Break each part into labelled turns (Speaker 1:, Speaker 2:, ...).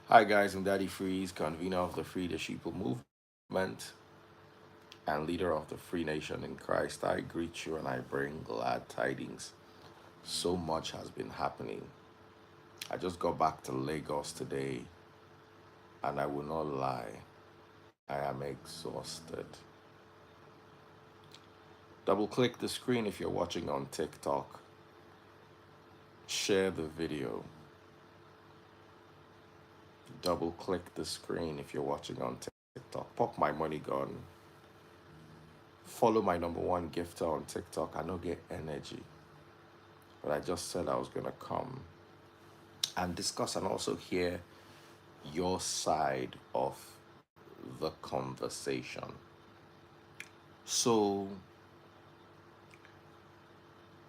Speaker 1: Hi guys, I'm Daddy Freeze, convener of the Free the Sheeple movement and leader of the Free Nation in Christ. I greet you and I bring glad tidings. So much has been happening. I just got back to Lagos today and I will not lie, I am exhausted. Double click the screen if you're watching on TikTok. Share the video. Double click the screen if you're watching on TikTok. Pop my money gun. Follow my number one gifter on TikTok. I don't get energy. But I just said I was going to come and discuss and also hear your side of the conversation. So,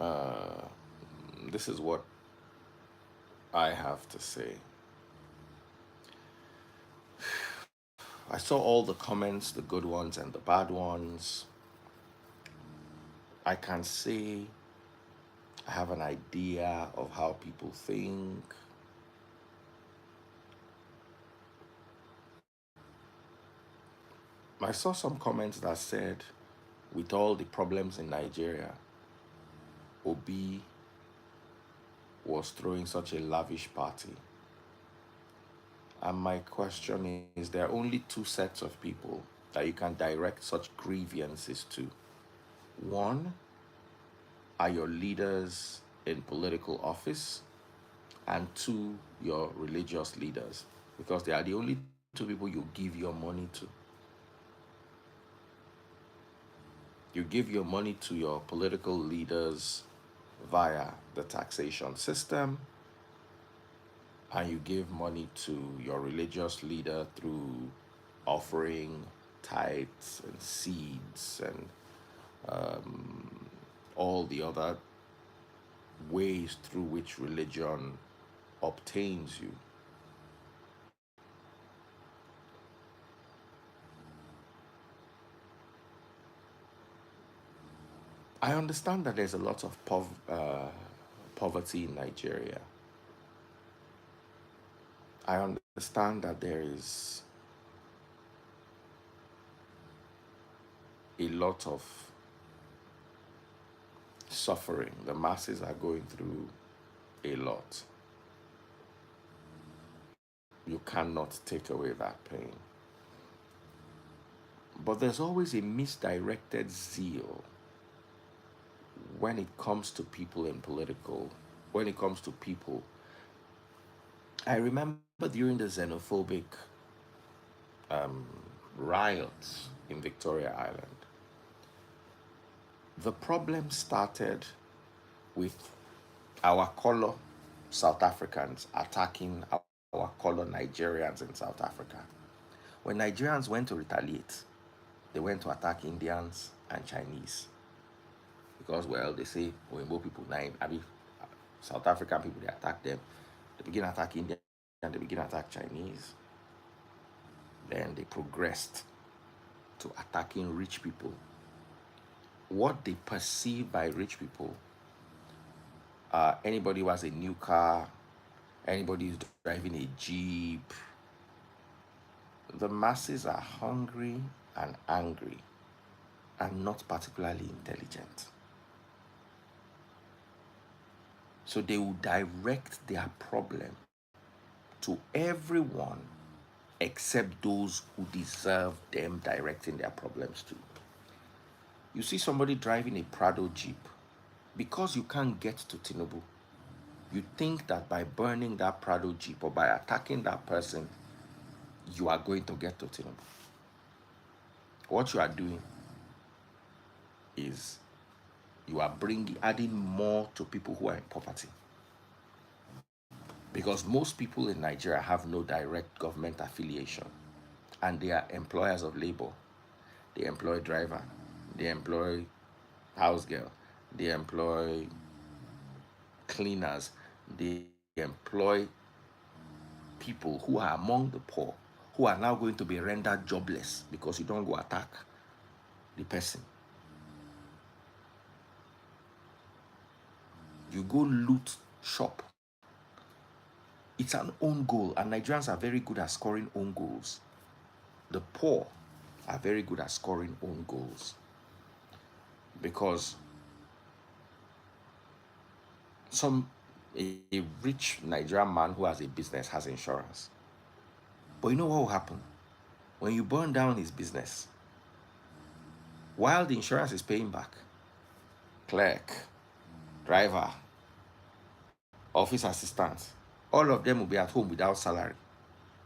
Speaker 1: uh, this is what I have to say. I saw all the comments, the good ones and the bad ones. I can say I have an idea of how people think. I saw some comments that said, with all the problems in Nigeria, Obi was throwing such a lavish party. And my question is, there are only two sets of people that you can direct such grievances to. One are your leaders in political office, and two, your religious leaders, because they are the only two people you give your money to. You give your money to your political leaders via the taxation system, and you give money to your religious leader through offering tithes and seeds and all the other ways through which religion obtains you. I understand that there's a lot of poverty in Nigeria. I understand that there is a lot of suffering. The masses are going through a lot. You cannot take away that pain. But there's always a misdirected zeal when it comes to people in political, when it comes to people. I remember during the xenophobic riots in Victoria Island, the problem started with our color South Africans attacking our color Nigerians in South Africa. When Nigerians went to retaliate, they went to attack Indians and Chinese. Because, well, they say Oimbo people, South African people, they attack them. They begin attacking Indians and they begin attack Chinese. Then they progressed to attacking rich people. What they perceive by rich people, anybody who has a new car, anybody who's driving a Jeep, the masses are hungry and angry and not particularly intelligent. So they will direct their problem to everyone except those who deserve them directing their problems to. You see somebody driving a Prado Jeep, because you can't get to Tinubu, you think that by burning that Prado Jeep or by attacking that person, you are going to get to Tinubu. What you are doing is you are adding more to people who are in poverty. Because most people in Nigeria have no direct government affiliation and they are employers of labor. They employ driver, they employ house girl, they employ cleaners, they employ people who are among the poor, who are now going to be rendered jobless because you don't go attack the person. You go loot shop It's an own goal, and Nigerians are very good at scoring own goals. The poor are very good at scoring own goals because some a rich Nigerian man who has a business has insurance. But you know what will happen? When you burn down his business, while the insurance is paying back, clerk, driver, office assistant, all of them will be at home without salary,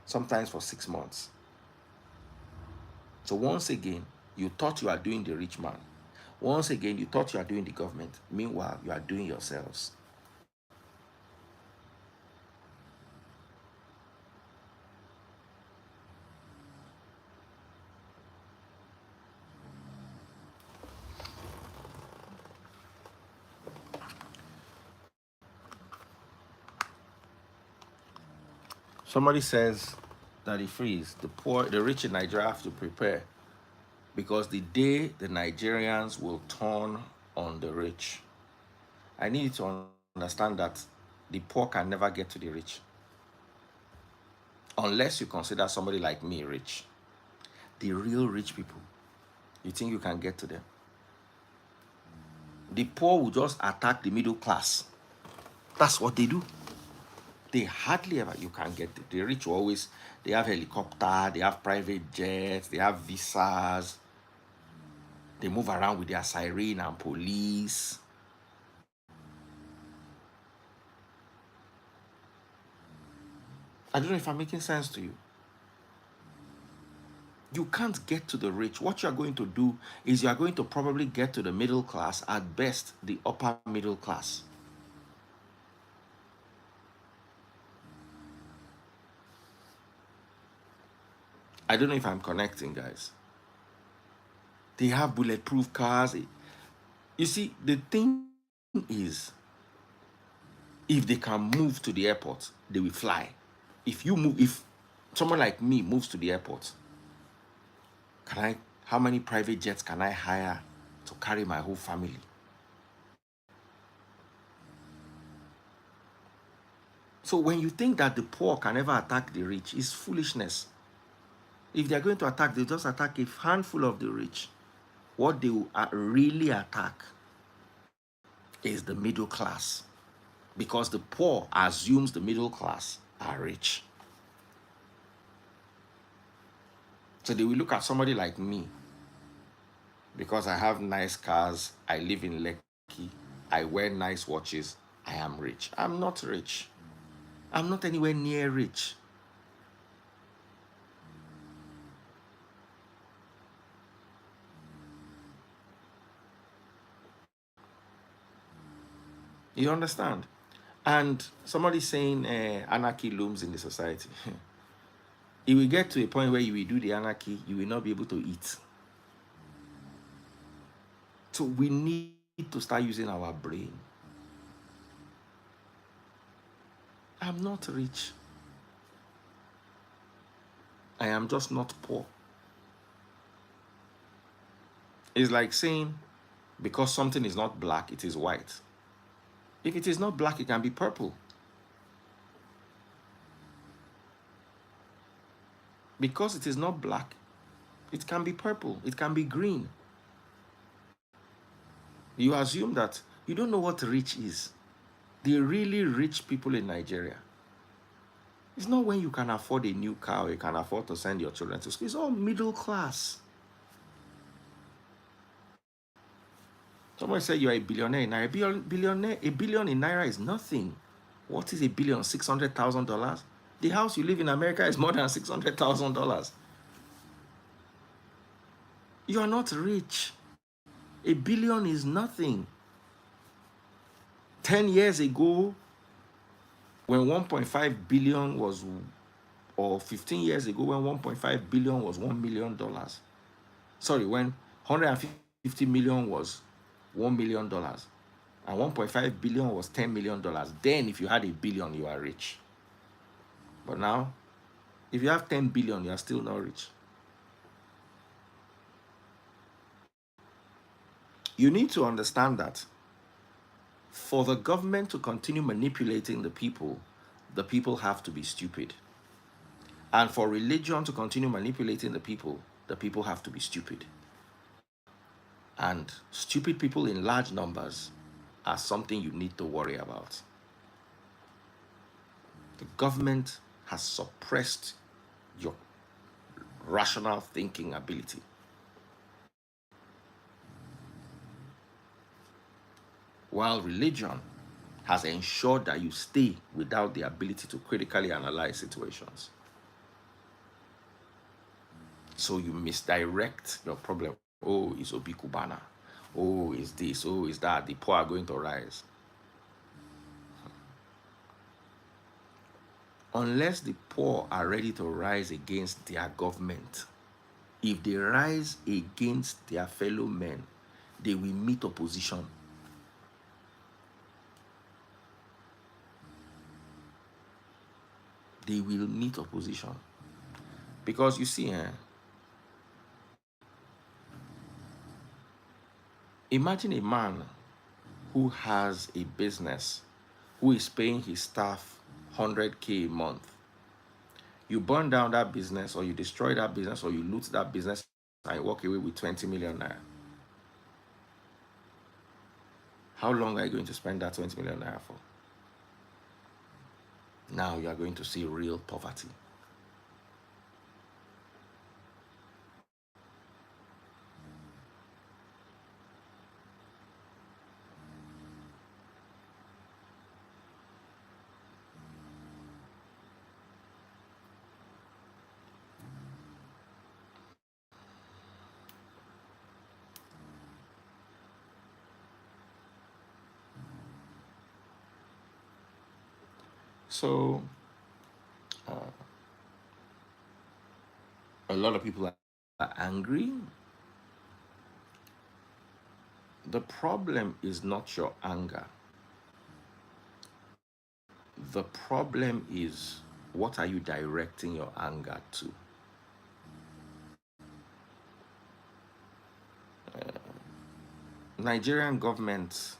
Speaker 1: sometimes for 6 months. So once again, you thought you are doing the rich man. Once again, you thought you are doing the government. Meanwhile, you are doing yourselves. Somebody says that he frees the poor, the rich in Nigeria have to prepare because the day the Nigerians will turn on the rich. I need you to understand that the poor can never get to the rich unless you consider somebody like me rich. The real rich people, you think you can get to them? The poor will just attack the middle class. That's what they do. They hardly ever, you can get it. The rich always, they have helicopter, they have private jets, they have visas. They move around with their siren and police. I don't know if I'm making sense to you. You can't get to the rich. What you're going to do is you're going to probably get to the middle class, at best, the upper middle class. I don't know if I'm connecting, guys. They have bulletproof cars. You see, the thing is, if they can move to the airport, they will fly. If someone like me moves to the airport, how many private jets can I hire to carry my whole family? So when you think that the poor can never attack the rich, it's foolishness. If they're going to attack, they just attack a handful of the rich. What they will really attack is the middle class, because the poor assumes the middle class are rich. So they will look at somebody like me, because I have nice cars, I live in Lekki, I wear nice watches, I am rich. I'm not rich. I'm not anywhere near rich. You understand? And somebody saying anarchy looms in the society. It will get to a point where you will do the anarchy, you will not be able to eat. So we need to start using our brain. I'm not rich. I am just not poor. It's like saying, because something is not black, it is white. If it is not black, it can be purple. Because it is not black, it can be purple, it can be green. You assume that you don't know what rich is. The really rich people in Nigeria, it's not when you can afford a new car or you can afford to send your children to school. It's all middle class. Somebody said you are a billionaire in Naira. A billion in Naira is nothing. What is a billion? $600,000? The house you live in America is more than $600,000. You are not rich. A billion is nothing. 10 years ago, when 1.5 billion was, or 15 years ago, when 1.5 billion was $1 million. Sorry, when 150 million was $1 million. And 1.5 billion was $10 million. Then if you had a billion, you are rich. But now, if you have 10 billion, you are still not rich. You need to understand that for the government to continue manipulating the people, the people have to be stupid. And for religion to continue manipulating the people have to be stupid. And stupid people in large numbers are something you need to worry about. The government has suppressed your rational thinking ability. While religion has ensured that you stay without the ability to critically analyze situations. So you misdirect your problem. Oh, it's Obi CUBANA. Oh, it's this. Oh, it's that. The poor are going to rise. Unless the poor are ready to rise against their government, if they rise against their fellow men, they will meet opposition. They will meet opposition. Because you see, imagine a man who has a business, who is paying his staff 100K a month. You burn down that business, or you destroy that business, or you loot that business, and walk away with 20 million naira. How long are you going to spend that 20 million naira for? Now you are going to see real poverty. So a lot of people are angry. The problem is not your anger. The problem is, what are you directing your anger to? Nigerian governments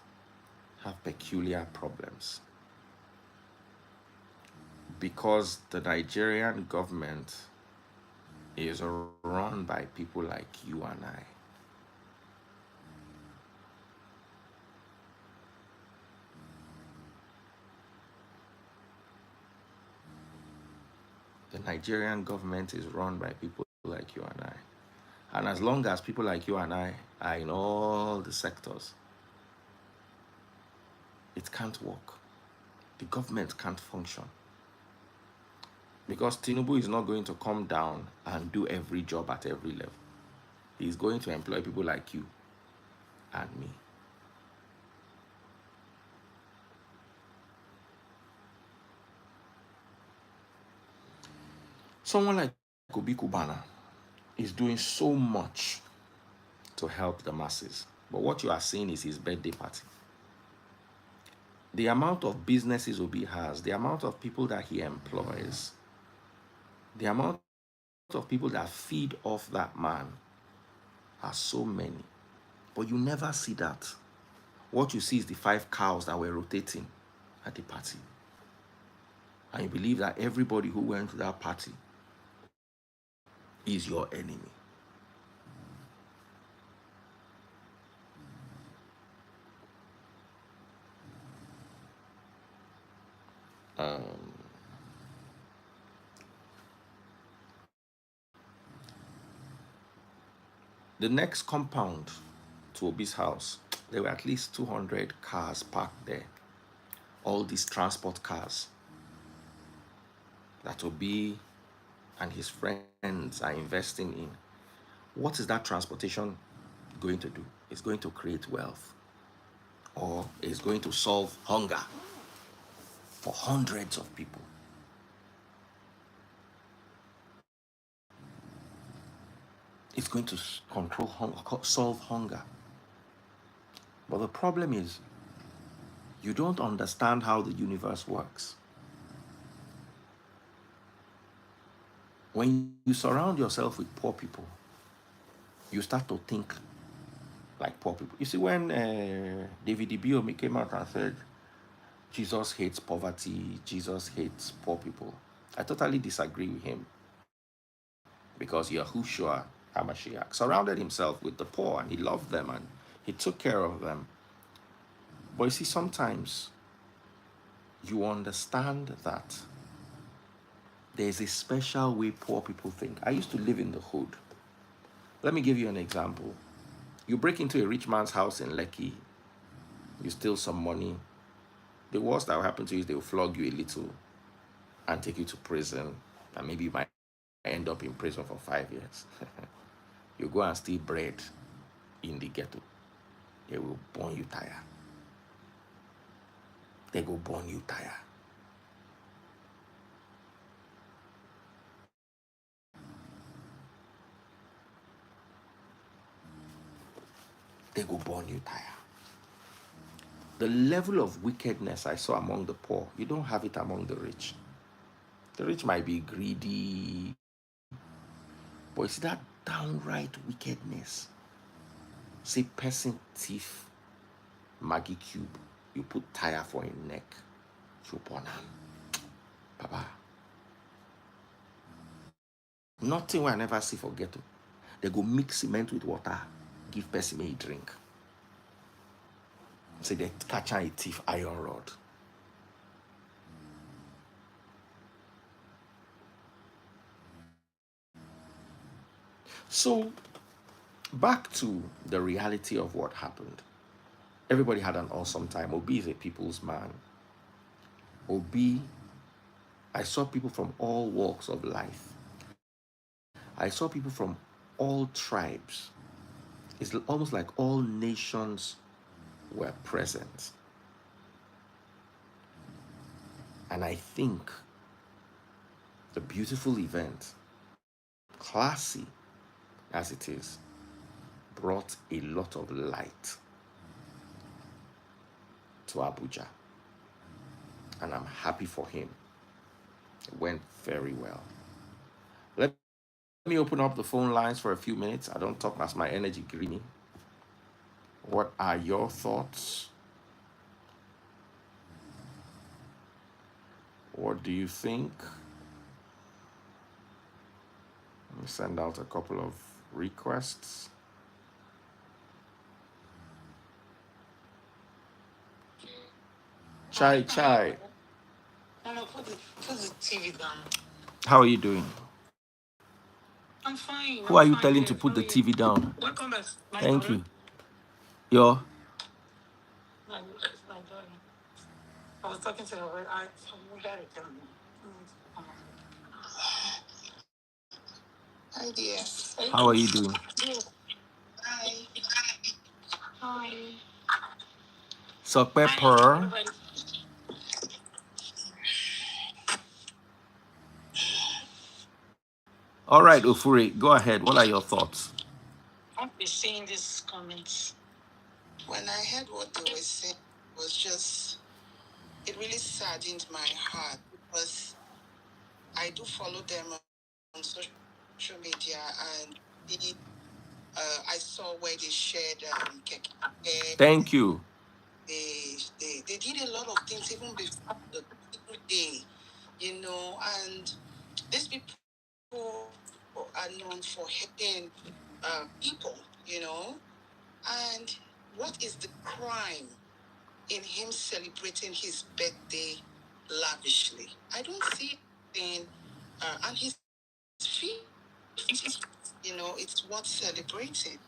Speaker 1: have peculiar problems because the Nigerian government is run by people like you and I. The Nigerian government is run by people like you and I. And as long as people like you and I are in all the sectors, it can't work. The government can't function. Because Tinubu is not going to come down and do every job at every level. He's going to employ people like you and me. Someone like Obi CUBANA is doing so much to help the masses. But what you are seeing is his birthday party. The amount of businesses Obi has, the amount of people that he employs, the amount of people that feed off that man are so many. But you never see that. What you see is the 5 cows that were rotating at the party. And you believe that everybody who went to that party is your enemy. The next compound to Obi's house, there were at least 200 cars parked there. All these transport cars that Obi and his friends are investing in. What is that transportation going to do? It's going to create wealth, or it's going to solve hunger for hundreds of people. It's going to solve hunger. But the problem is, you don't understand how the universe works. When you surround yourself with poor people, you start to think like poor people. You see, when David Ibiomi came out and said, Jesus hates poverty, Jesus hates poor people. I totally disagree with him because Yahushua HaMashiach surrounded himself with the poor and he loved them and he took care of them. But you see, sometimes you understand that there's a special way poor people think. I used to live in the hood. Let me give you an example. You break into a rich man's house in Lekki, you steal some money. The worst that will happen to you is they will flog you a little and take you to prison, and maybe you might end up in prison for 5 years. You go and steal bread in the ghetto. They will burn you tire. They go burn you tire. They go burn you tire. The level of wickedness I saw among the poor, you don't have it among the rich. The rich might be greedy, but it's that downright wickedness. Say person thief, Maggie cube, you put tire for him neck, you burn him. Papa. Nothing I never see for ghetto. They go mix cement with water, give person a drink. Say they catch a thief iron rod. So back to the reality of what happened. Everybody had an awesome time. Obi is a people's man. Obi, I saw people from all walks of life. I saw people from all tribes. It's almost like all nations were present. And I think the beautiful event, classy as it is, brought a lot of light to Abuja. And I'm happy for him. It went very well. Let me open up the phone lines for a few minutes. I don't talk as my energy greedy. What are your thoughts? What do you think? Let me send out a couple of requests. Chai.
Speaker 2: Put the TV down.
Speaker 1: How are you doing?
Speaker 2: I'm fine.
Speaker 1: Who are you telling to put the TV down?
Speaker 2: Welcome back.
Speaker 1: Thank you. Your
Speaker 2: My daughter. I was talking to her. I got it down. Hi, dear.
Speaker 1: how are you doing?
Speaker 2: Hi. Hi.
Speaker 1: So pepper. All right, Ofuri, go ahead. What are your thoughts?
Speaker 2: I've been seeing these comments. When I heard what they were saying, it was just, it really saddened my heart because I do follow them on social media and I saw where they shared keke.
Speaker 1: Thank you.
Speaker 2: They did a lot of things even before the day, and these people are known for hating people, and what is the crime in him celebrating his birthday lavishly? I don't see anything, and his feet, it's worth celebrating.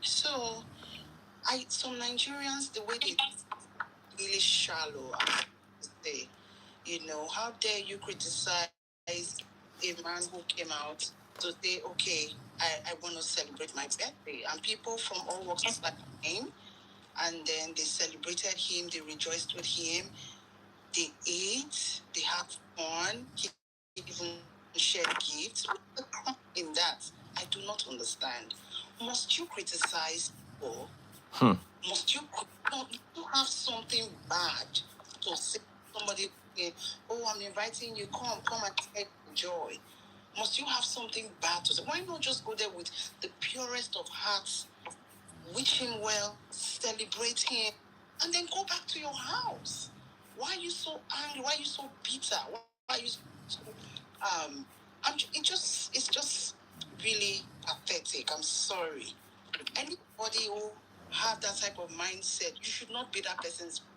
Speaker 2: So some Nigerians, the way they really shallow, I have to say, how dare you criticize a man who came out to say, okay, I want to celebrate my birthday, and people from all walks of life came, and then they celebrated him, they rejoiced with him, they ate, they had fun, he even shared gifts. What's the crime in that? I do not understand. Must you criticize people? Must you have something bad to say to somebody, oh, I'm inviting you, come and take joy? Must you have something bad to say? Why not just go there with the purest of hearts, wish him well, celebrate him, and then go back to your house. Why are you so angry? Why are you so bitter? Why are you so it's just really pathetic. I'm sorry. Anybody who have that type of mindset, you should not be that person's friend.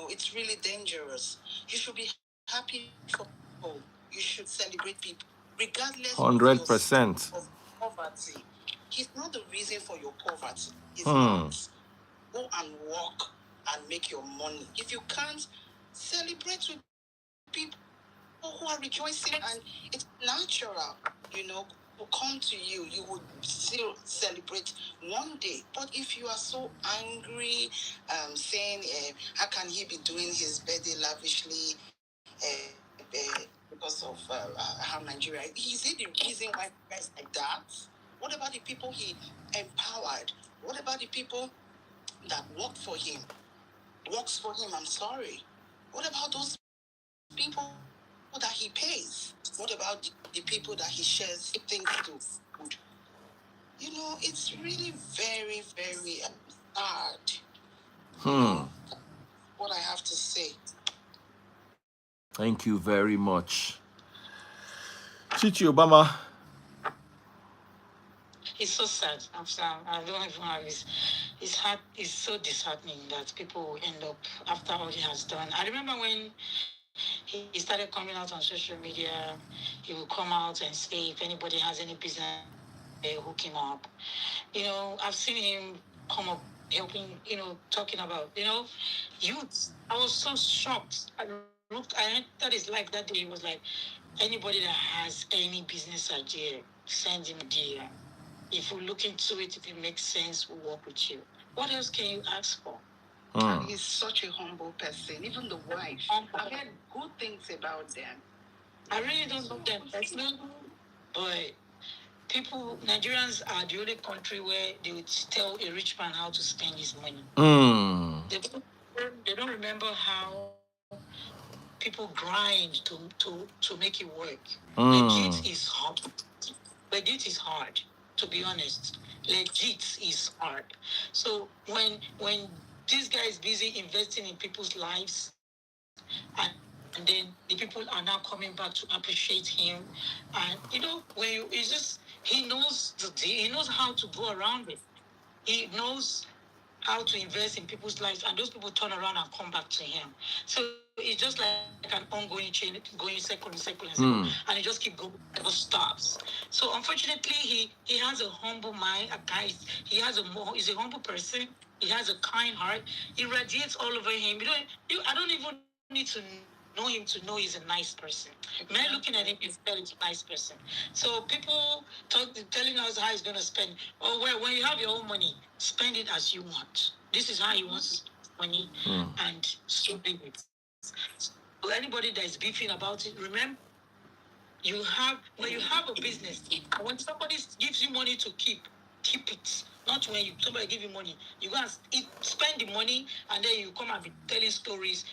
Speaker 2: It's really dangerous. You should be happy for people. You should celebrate people, regardless of your state
Speaker 1: 100%.
Speaker 2: of poverty. He's not the reason for your poverty. He's not. Go and work and make your money. If you can't, celebrate with people who are rejoicing, and it's natural, to come to you. You would still celebrate one day. But if you are so angry, saying, how can he be doing his birthday lavishly because of how Nigeria? Is it the reason why guys like that? What about the people he empowered? What about the people that works for him? I'm sorry. What about those people that he pays? What about the people that he shares things to? It's really very, very hard. You know, what I have to say.
Speaker 1: Thank you very much. Chichi Obama.
Speaker 3: It's so sad. I don't even have it's hard. It's so disheartening that people will end up after all he has done. I remember when he started coming out on social media, he would come out and say if anybody has any business with him, hook him up. I've seen him come up helping, talking about, youth. I was so shocked. I entered his life that day. It was like, anybody that has any business idea, send him idea. If we look into it, if it makes sense, we'll work with you. What else can you ask for?
Speaker 2: And he's such a humble person. Even the wife, I've heard good things about them.
Speaker 3: I really don't know them personally, but Nigerians are the only country where they would tell a rich man how to spend his money. They don't remember how people grind to make it work. Legit is hard. Legit is hard, to be honest. Legit is hard. So when this guy is busy investing in people's lives, and then the people are now coming back to appreciate him, and when you it's just he knows how to go around it. He knows how to invest in people's lives, and those people turn around and come back to him. So it's just like an ongoing chain, going circle, and it just keep going, never stops. So unfortunately, he has a humble mind. A guy, he's a humble person. He has a kind heart. He radiates all over him. I don't even need to know him to know he's a nice person. Men looking at him can tell he's a nice person. So people telling us how he's gonna spend. Oh well, when you have your own money, spend it as you want. This is how he wants to spend his money, and so be it. So anybody that is beefing about it, remember, when you have a business, when somebody gives you money to keep it. Not when somebody give you money, you go and spend the money, and then you come and be telling stories.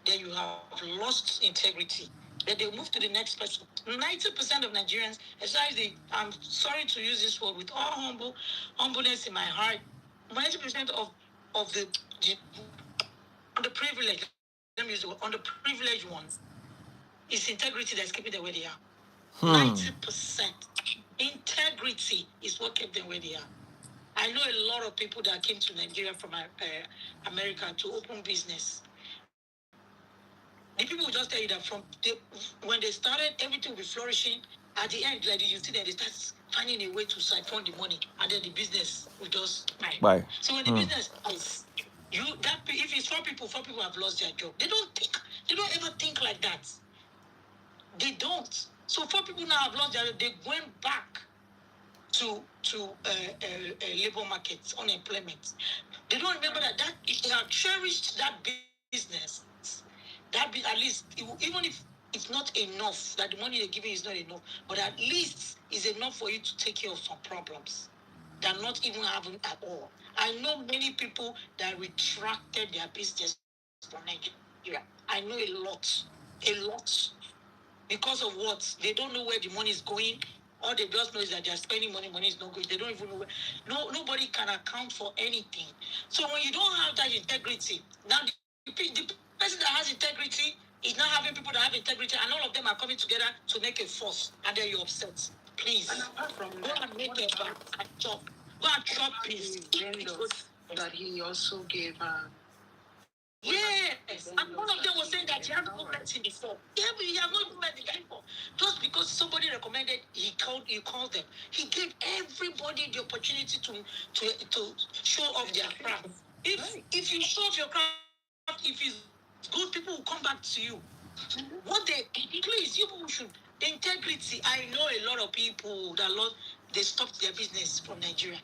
Speaker 3: Then you have lost integrity. Then they move to the next person. 90% of Nigerians, especially I'm sorry to use this word, with all humbleness in my heart, 90% of the privilege, let me use the word, on the privileged ones, it's integrity that's keeping them where they are. 90%. Integrity is what kept them where they are. I know a lot of people that came to Nigeria from America to open business. The people will just tell you that when they started, everything will be flourishing. At the end, like you see that they start finding a way to siphon the money, and then the business will just
Speaker 1: Bye.
Speaker 3: So when the business is if it's four people have lost their job. They don't ever think like that. They don't. So four people now have lost their job. They're going back to labor markets, unemployment. They don't remember that if they have cherished that business, at least even if it's not enough, that the money they're giving is not enough, but at least is enough for you to take care of some problems that not even having at all. I know many people that retracted their business from Nigeria. I know a lot, because of what? They don't know where the money is going. All they just know is that they are spending money. Money is not good. They don't even know where. Nobody can account for anything. So when you don't have that integrity, now the person that has integrity is now having people that have integrity, and all of them are coming together to make a force, and then you're upset. Please, go and make a back and chop. Go and chop peace.
Speaker 2: That he also gave
Speaker 3: Yes, and one of them was saying that he had not met him before. Yeah, but he has not even met the guy before. Just because somebody recommended, he called them. He gave everybody the opportunity to show off their craft. If you show off your craft, if it's good, people will come back to you. What they please, you people should integrity. I know a lot of people that lost, they stopped their business from Nigeria.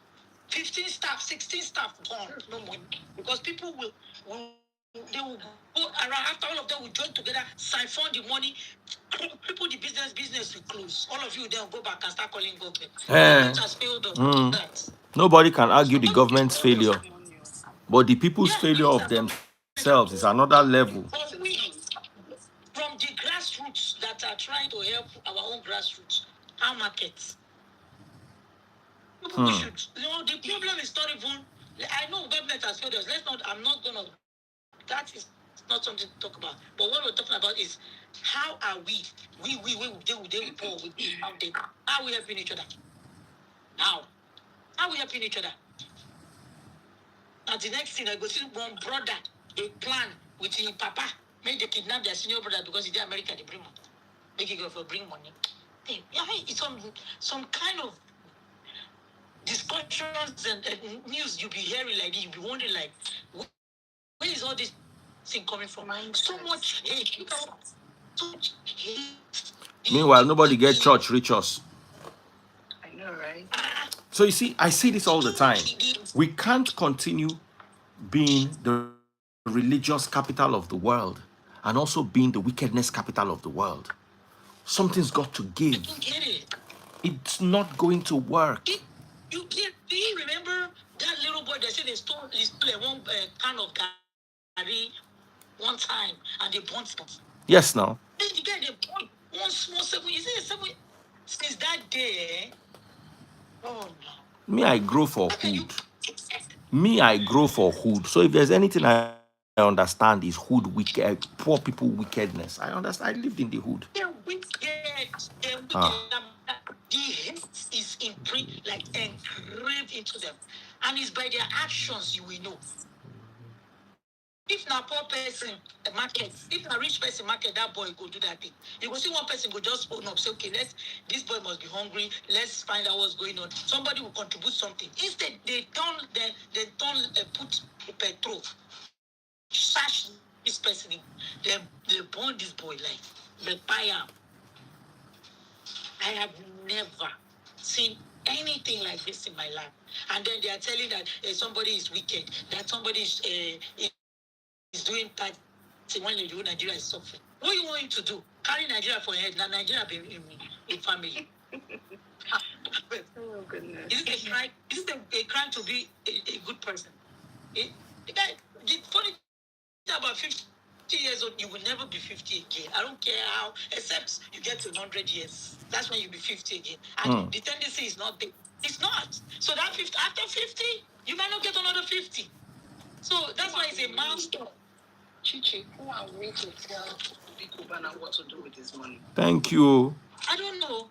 Speaker 3: 15 staff, 16 staff gone, no money. Because people they will go around after all of them will join together, siphon the money, cripple the business will close. All of you then go back and start calling government. Government has failed us.
Speaker 1: Nobody can argue the government's failure, but the people's failure of themselves is another level.
Speaker 3: From the grassroots that are trying to help our own grassroots, our markets. We should, the problem is not even. I know government has failed us. I'm not gonna. That is not something to talk about. But what we're talking about is how are they will poor with out there. How are we helping each other? How? How are we helping each other? Now the next thing I go see one brother, they plan with his papa, make they kidnap their senior brother because he's in America, they bring money. Make it go for bring money. It's some kind of discussions and news you'll be hearing like this, you'll be wondering like, where is all this thing coming from? So much hate. So much hate.
Speaker 1: Meanwhile, nobody get church reach us.
Speaker 2: I know, right?
Speaker 1: So you see, I see this all the time. We can't continue being the religious capital of the world and also being the wickedness capital of the world. Something's got to give.
Speaker 3: I don't get it.
Speaker 1: It's not going to work.
Speaker 3: Do you remember that little boy that said he stole one can of Gary one time and they burnt stuff?
Speaker 1: Yes, now.
Speaker 3: Then the guy, they burnt one small 7. You see, 7 since that day. Oh no.
Speaker 1: Me, I grow for hood. Me, I grow for hood. So if there's anything I understand is hood wicked, poor people wickedness. I understand. I lived in the hood.
Speaker 3: They're wicked. The hate is engraved into them, and it's by their actions you will know. If na poor person market, if na rich person market, that boy go do that thing. You go see one person go just own up, say, okay, this boy must be hungry. Let's find out what's going on. Somebody will contribute something. Instead, they put petrol, sash this person, they burn this boy like they fire. I have never seen anything like this in my life. And then they are telling that somebody is wicked, that somebody is doing bad. When you do, Nigeria is suffering. What you want him to do? Carry Nigeria for your head. Now Nigeria be in family.
Speaker 2: Oh goodness.
Speaker 3: Is it a crime? Is it a crime to be a good person? The funny thing about 50 years old, you will never be 50 again. I don't care how, except you get to 100 years. That's when you'll be 50 again. And the tendency is not there. It's not. So that 50, after 50, you might not get another 50. So that's why it's a milestone.
Speaker 2: Chichi, who are we to tell Obi CUBANA what to do with his money?
Speaker 1: Thank you.
Speaker 3: I don't know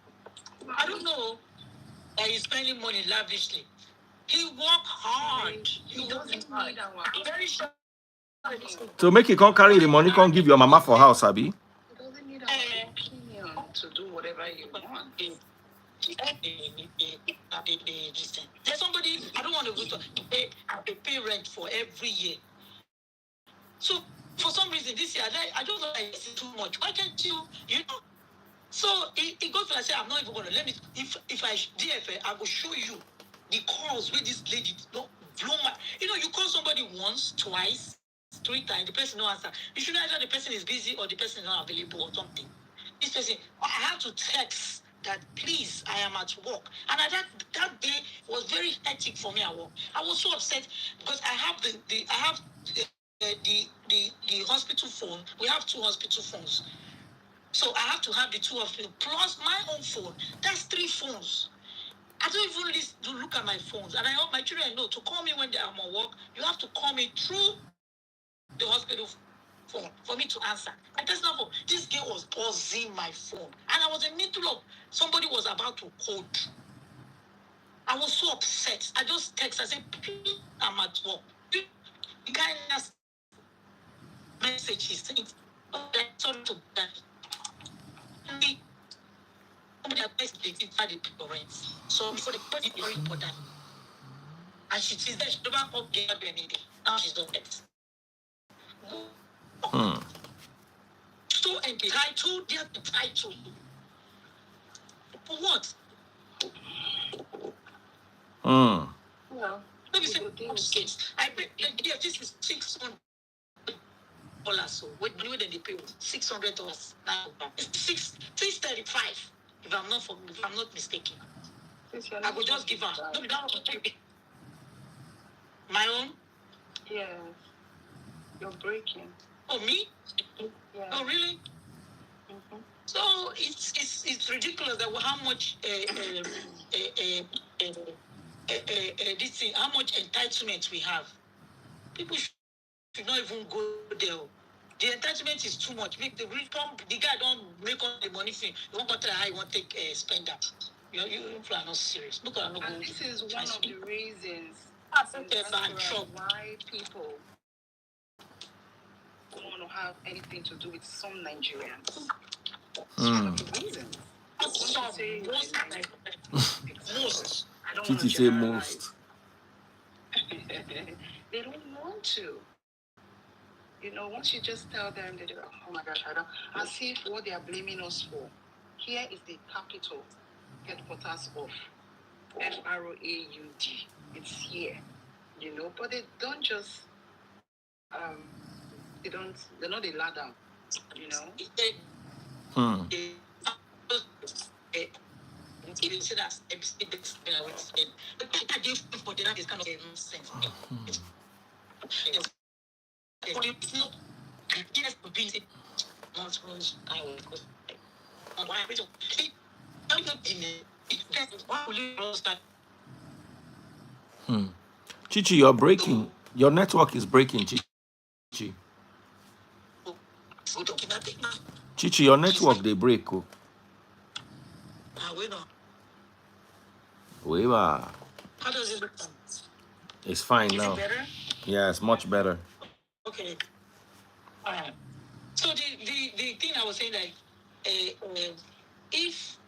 Speaker 3: that he's spending money lavishly. He work hard. He doesn't need our very sure.
Speaker 1: So make you can't carry the money, can't give your mama for house, Abi.
Speaker 2: He doesn't need our opinion to do whatever you want.
Speaker 3: There's somebody, I don't want to go to pay rent for every year. So for some reason this year, I just thought like, this is too much. Why can't you know? So it goes to I say, I'm not even gonna let me. If I DFA, I will show you the calls where this lady don't blow my. You call somebody once, twice, 3 times, the person no answer. You should know either the person is busy or the person is not available or something. This person, I had to text that please, I am at work, and that day was very hectic for me at work. I was so upset because I have the hospital phone. We have 2 hospital phones. So I have to have the two of you plus my own phone. That's 3 phones. I don't even look at my phones. And I hope my children know to call me when they are on work. You have to call me through the hospital phone for me to answer. My personal phone. This girl was buzzing my phone. And I was in the middle of somebody was about to call. I was so upset. I just text. I said, please, I'm at work. You can't ask messages. Okay, sorry to that. Somebody advised me to the parents. So for the person very important. And she says that she never called the anything. Now she's done it. So entitled, they are entitled. For what? Well, let me say, I bet this is $600. So when they pay $600 now, it's 635. If I'm not mistaken, I will just give her. No, my own. Yeah, you're breaking. Oh, me? Yeah. Oh, really? Mm-hmm. So it's ridiculous that how much this thing, how much entitlement we have. People should not even go there. The entitlement is too much. Make the guy don't make all the money thing. You won't go to how you want to spend that. You are not serious. Look, I'm not going. This is one of the reasons why people don't want to have anything to do with some Nigerians. It's one of the reasons. Most. I don't want to say most. They don't want to. Once you just tell them, they do, oh my gosh, I don't. As if what they are blaming us for. Here is the capital headquarters of FROAUD. It's here, but they don't just, they're not a ladder, They even say that for that is kind of nonsense. It's not just being monstrous. I will go. Why will you start? Chichi, you're breaking. Your network is breaking, Chichi. Chichi, your network they break. Oh. How does it look? It's fine now. Is it better? Yeah, it's much better. Okay. So the thing I was saying, like, if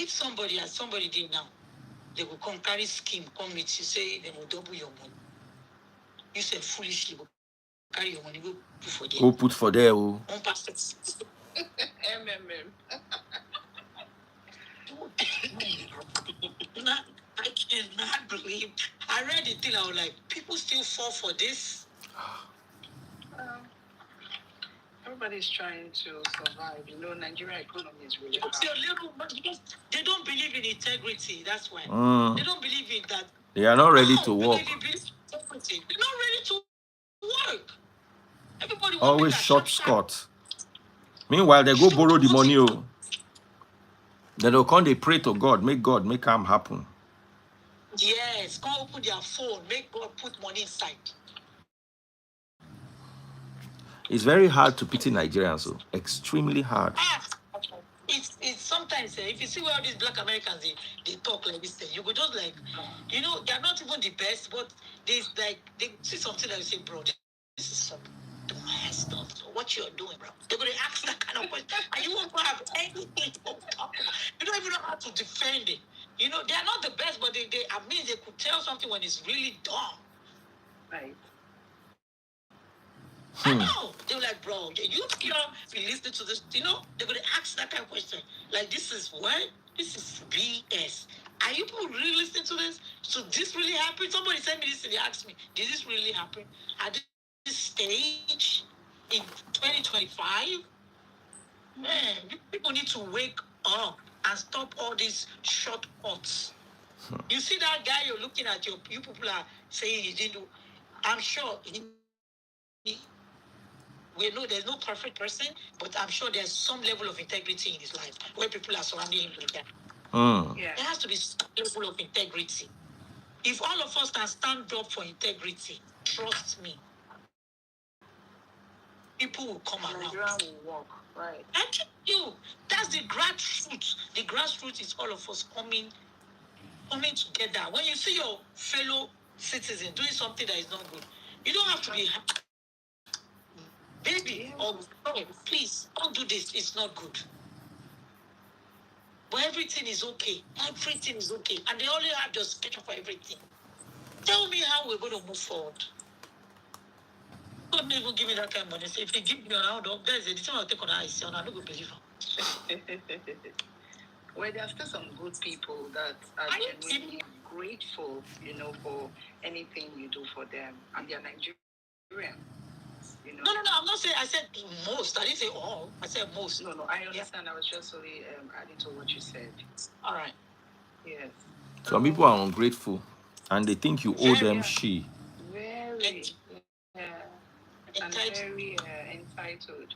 Speaker 3: somebody did now, they will come carry scheme, come meet you, say they will double your money. You said foolishly, will carry your money, go put for there. Go put for there, oh. On pass it. I cannot believe. I read the thing. I was like, people still fall for this. Everybody's trying to survive. Nigeria economy is really hard. Because they don't believe in integrity. That's why. They don't believe in that. They are not ready to work. They're not ready to work. Everybody always shortcut. Meanwhile, they go borrow the money. Oh. Then they'll come, they pray to God, make them happen. Yes, go open their phone, make God put money inside. It's very hard to pity Nigerians, so extremely hard. It's sometimes if you see where all these black Americans they talk like this, you go just like, they're not even the best, but they see something that you say, bro, this is some dumbass stuff. So what you're doing, bro? They're gonna ask that kind of question, and you won't have anything to talk about. You don't even know how to defend it. They're not the best, but they could tell something when it's really dumb. Right. I know. They were like, bro, you listen to this, they're going to ask that kind of question. Like, this is what? This is BS. Are you people really listening to this? So this really happened? Somebody sent me this and they asked me, did this really happen? At this stage in 2025? Man, people need to wake up and stop all these shortcuts. You see that guy you're looking at, you people are saying he didn't do. I'm sure he we know there's no perfect person, but I'm sure there's some level of integrity in his life where people are surrounding him with that. Yeah. There has to be some level of integrity. If all of us can stand up for integrity, trust me, people will come around.
Speaker 2: Nigeria will work, right?
Speaker 3: I tell you, that's the grassroots. The grassroots is all of us coming together. When you see your fellow citizen doing something that is not good, you don't have to be baby or no, please don't do this. It's not good. But everything is okay. Everything is okay. And they only have just schedule for everything. Tell me how we're going to move forward. God never even give me that kind of money. So if you give me an out of there's a decision I'll take on ice and I don't believe her.
Speaker 2: Well, there are still some good people that are genuinely grateful, for anything you do for them. And they're Nigerian,
Speaker 3: No, I'm not saying, I said most. I didn't say all. I said most.
Speaker 2: No, I understand. Yeah. I was just only adding to what you said.
Speaker 3: All right.
Speaker 2: Yes.
Speaker 1: Some people are ungrateful and they think you owe them she.
Speaker 2: Very, yeah. And very entitled.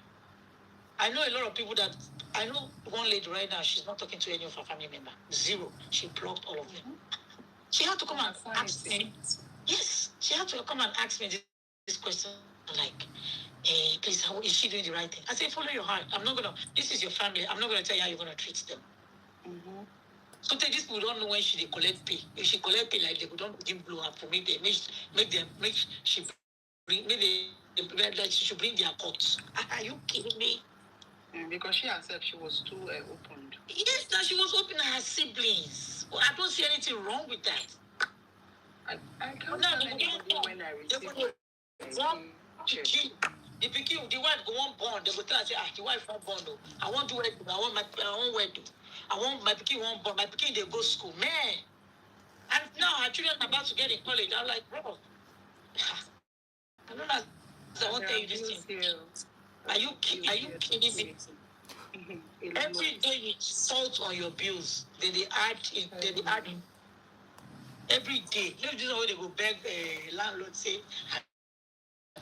Speaker 3: I know a lot of people that, I know one lady right now, she's not talking to any of her family members. Zero. She blocked all of them. She had to come and ask me. Yes, she had to come and ask me this question, like, please, how is she doing the right thing? I say, follow your heart. I'm not gonna. This is your family. I'm not gonna tell you how you're gonna treat them. Mm-hmm. So these people don't know when she collect pay. If she collect pay, like they don't begin blow up for me. They make she bring like she should bring their courts. Are you kidding me?
Speaker 2: Because she herself, she was too opened.
Speaker 3: Yes, that she was open her siblings. Well, I don't see anything wrong with that.
Speaker 2: I can't tell anybody when I receive
Speaker 3: the pikin, the wife go on born. They go tell her say, the wife won't born though. I want to wed. I want wed. I want my pikin won't born. My pikin they go school, man. And now her children are about to get in college. I'm like, bro, I don't know. I won't tell you this thing. Are you kidding me? Every day you salt on your bills, then they add in. Every day. You know, this is how they go beg a landlord say, I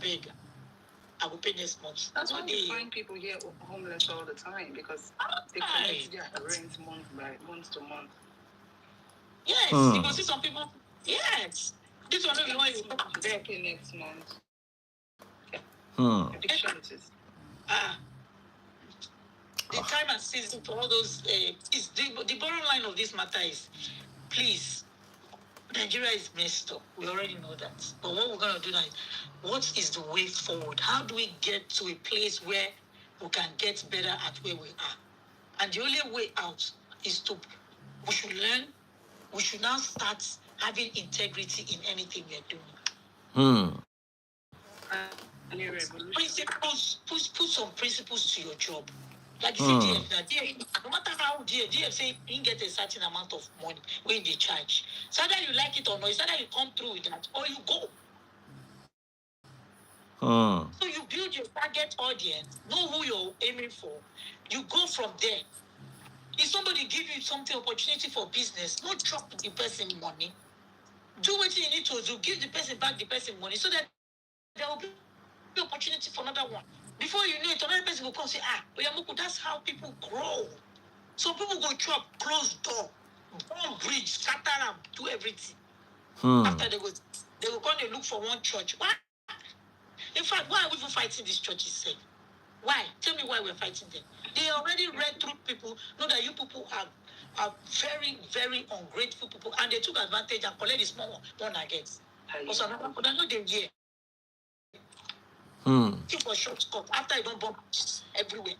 Speaker 3: beg, I will pay next month.
Speaker 2: That's why you find people here homeless all the time because they collect their rent month to month.
Speaker 3: Yes, you can see some people. Yes, this one you want
Speaker 2: to pay next month.
Speaker 3: Eviction notice. The time and season for all those is the bottom line of this matter is, please, Nigeria is messed up. We already know that. But what we're going to do now is, what is the way forward? How do we get to a place where we can get better at where we are? And the only way out is we should learn, we should now start having integrity in anything we're doing. Principles, put some principles to your job. Like you see, no matter how DF say you get a certain amount of money when they charge. So either you like it or not, it's either you come through with that or you go. So you build your target audience, know who you're aiming for. You go from there. If somebody give you something opportunity for business, don't drop the person money. Do what you need to do. Give the person back the person money so that there will be opportunity for another one. Before you know it, another person will come and say, Oyamuku, that's how people grow. So people go chop, close door, burn bridge, scatter them, do everything. After they will come and look for one church. Why? In fact, why are we even fighting these churches? Say? Why? Tell me why we're fighting them. They already read through people, know that you people are very, very ungrateful people, and they took advantage and collect the small one against. Because I know they're here. For shortcut after you don't burn everywhere.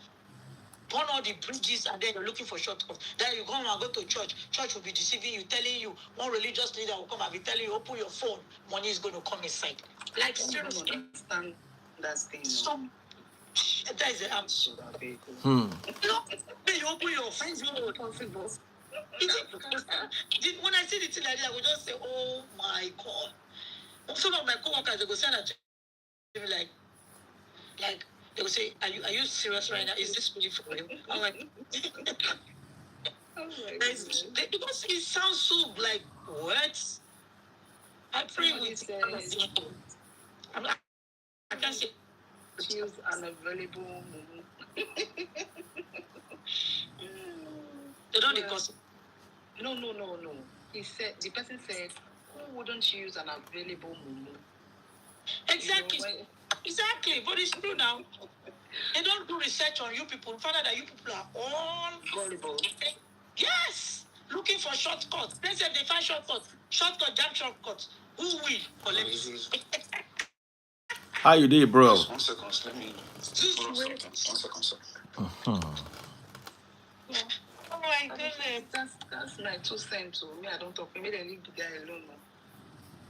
Speaker 3: Burn all the bridges and then you're looking for shortcuts. Then you come and go to church. Church will be deceiving you, telling you, one religious leader will come and be telling you, open your phone, money is going to come inside. Like, seriously.
Speaker 2: Understand that thing.
Speaker 3: That is the answer. When you open your phone, when I see the thing like that, I will just say, oh my God. Some of my co-workers, they will say that to me like, they will say, are you serious right now? Is this really for you? I'm like, because it sounds so like, what? I pray with I can't say
Speaker 2: choose an available mumu.
Speaker 3: They don't because
Speaker 2: No. He said the person said, "Who wouldn't use an available mumu?"
Speaker 3: exactly, exactly. But it's true now. They don't do research on you people. Find out that you people are all
Speaker 2: gullible.
Speaker 3: Yes, looking for shortcuts. They say they find shortcuts. Jump shortcuts. Who will collect?
Speaker 1: How you doing, bro?
Speaker 2: Just 1 second. Let me. 1 second, sir. Yeah. Oh my goodness. That's my 2 cents. To me, I don't talk. Maybe they leave the guy alone.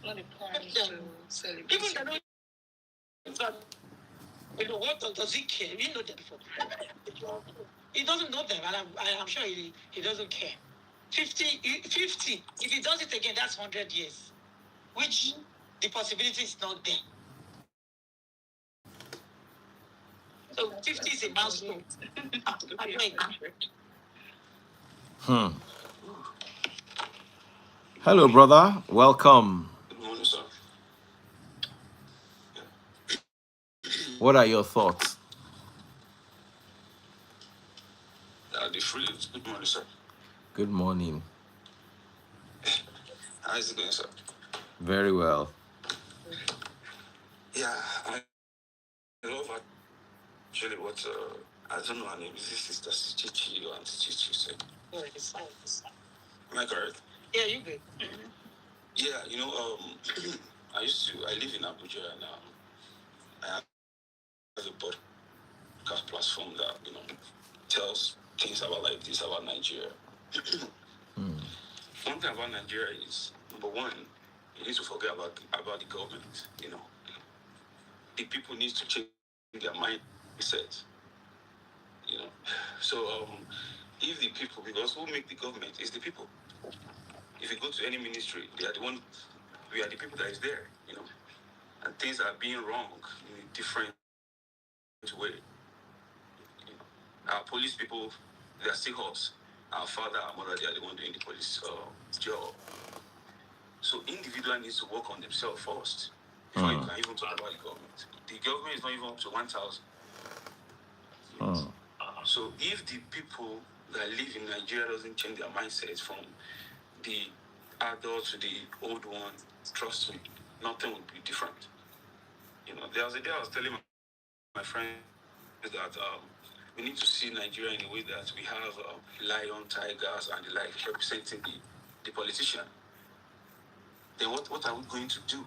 Speaker 2: Not the plan to celebrate.
Speaker 3: People that don't. What does he care? We know them before. He doesn't know them, and I'm sure he doesn't care. 50. If he does it again, that's 100 years, which the possibility is not there. So 50 is a milestone.
Speaker 1: Hello, brother. Welcome.
Speaker 2: Good morning, sir.
Speaker 1: What are your thoughts?
Speaker 2: The freeze. Good morning, sir.
Speaker 1: Good morning.
Speaker 2: How is it going, sir?
Speaker 1: Very well.
Speaker 2: Yeah, I love actually what I don't know her name. Is this Sister Chichi or Auntie Chichi said? Am I correct?
Speaker 3: Yeah, you good.
Speaker 2: Yeah, I live in Abuja and I have a podcast platform that tells things about like this about Nigeria. One thing about Nigeria is number one, you need to forget about the government. The people need to change their mindset. So if the people, because who make the government is the people. If you go to any ministry, they are the one. We are the people that is there. And things are being wrong in a different way. Our police people, they are still us. Our father, our mother, they are the one doing the police job. So individual needs to work on themselves first before you can even talk about the government. The government is not even up to 1,000. So if the people that live in Nigeria doesn't change their mindset from the adult to the old one, trust me, nothing will be different. There was a day I was telling my friend that we need to see Nigeria in a way that we have lion, tigers, and the like representing the politician. Then what are we going to do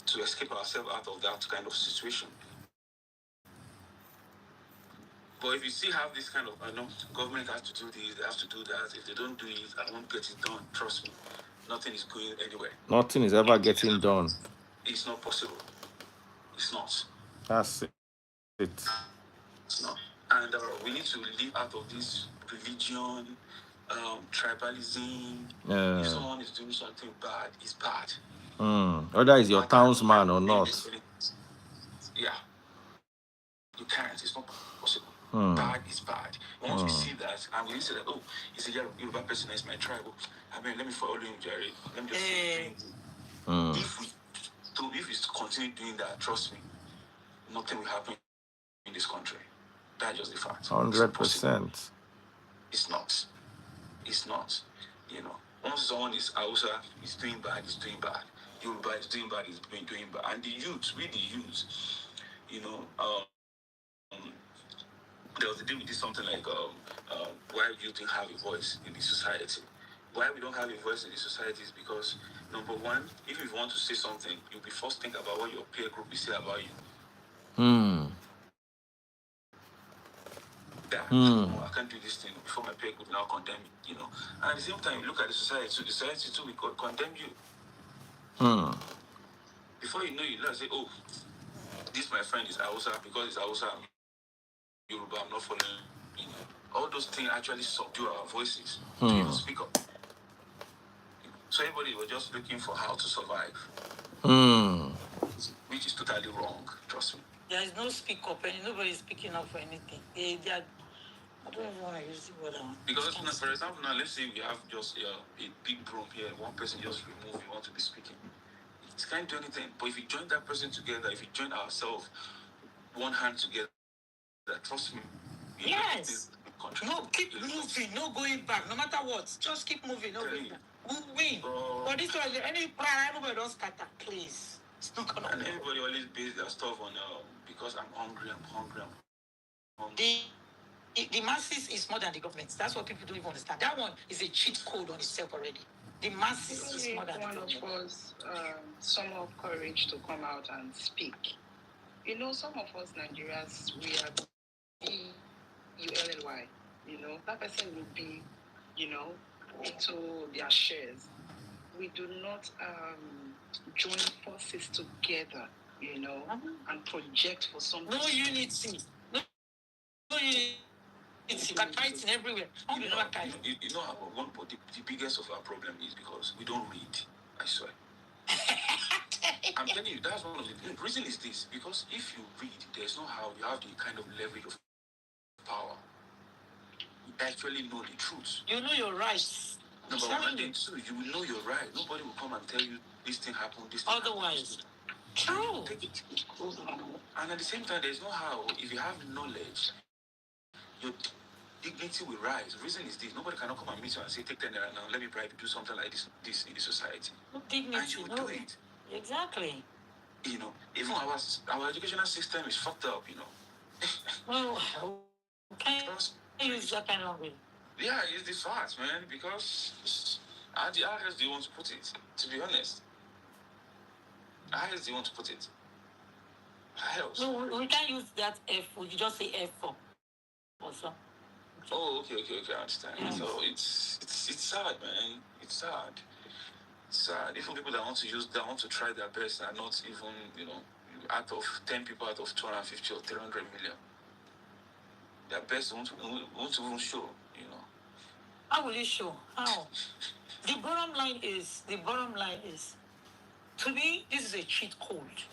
Speaker 2: to escape ourselves out of that kind of situation? But if you still have this kind of, government has to do this, they have to do that. If they don't do it, I won't get it done. Trust me, nothing is going anywhere.
Speaker 1: Nothing is ever getting done.
Speaker 2: It's not possible. It's not.
Speaker 1: That's it.
Speaker 2: It's not. And we need to live out of this religion, tribalism. If someone is doing something bad, it's bad.
Speaker 1: Whether it's your townsman or not.
Speaker 2: Yeah. You can't. It's not possible. Bad is bad. Once we see that, and we say that, oh, he's a Yoruba person, is my tribe. Let me follow him, Jerry. Let me just if we continue doing that, trust me, nothing will happen in this country. That's just the fact.
Speaker 1: 100%.
Speaker 2: It's not. It's not. Once someone is Hausa, is doing bad, is doing bad. Yoruba is doing bad, is doing bad. And the youth, there was a day we did something like why you don't have a voice in the society. Why we don't have a voice in the society is because, number one, if you want to say something, you'll be first think about what your peer group will say about you. I can't do this thing before my peer group now condemn me, And at the same time, you look at the society too will condemn you. Before you know, you say, oh, this my friend is Hausa, because it's Hausa, Yoruba, I'm not following. All those things actually subdue our voices to even speak up. So everybody was just looking for how to survive, which is totally wrong. Trust me.
Speaker 3: There is no speak up, and nobody is speaking up for anything. I don't even want to use the word.
Speaker 2: Because, for example, now let's say we have just a big broom here, one person just remove, you want to be speaking. It can't do anything. But if you join that person together, if you join ourselves,
Speaker 3: one hand together. Trust me. Yes. No, keep moving, no going back. No matter what, just keep moving, no going back. Moving. But this one, any prayer, everybody don't scatter, please. It's not gonna. And everybody always base their stuff on because I'm hungry. The masses is more than the government. That's what people don't even understand. That one is a cheat code on itself already. The masses is more than the government. One of us, some of courage to come out and speak. You know, some of us Nigerians, we are ULLY. You know, that person will be, into their shares. We do not join forces together, and project for something. No unity. No unity. It's fighting everywhere. The biggest of our problem is because we don't read. I swear. I'm telling you, that's one of the reason is this. Because if you read, there's no how you have the kind of leverage of power. You actually know the truth. You know your rights. Number one, then two, you will know your right. Nobody will come and tell you this thing happened, this thing otherwise. Happened. True. And at the same time, there's no how. If you have knowledge, your dignity will rise. The reason is this: nobody cannot come and meet you and say, "Take 10 naira now, let me bribe you, do something like this in the society." No dignity. And you will do it. Exactly. Even our educational system is fucked up. Well, can you use that kind of way? Yeah, it's the fact, man. Because how else do you want to put it? To be honest, how else do you want to put it? How else? No, we can't use that F. We just say F for also. Oh, okay. I understand. Yeah. So it's sad, man. It's sad. It's sad. Even people that want to try their best are not even, out of 10 people out of 250 or 300 million. Their best won't even show. How will you show? How? The bottom line is, to me, this is a cheat code.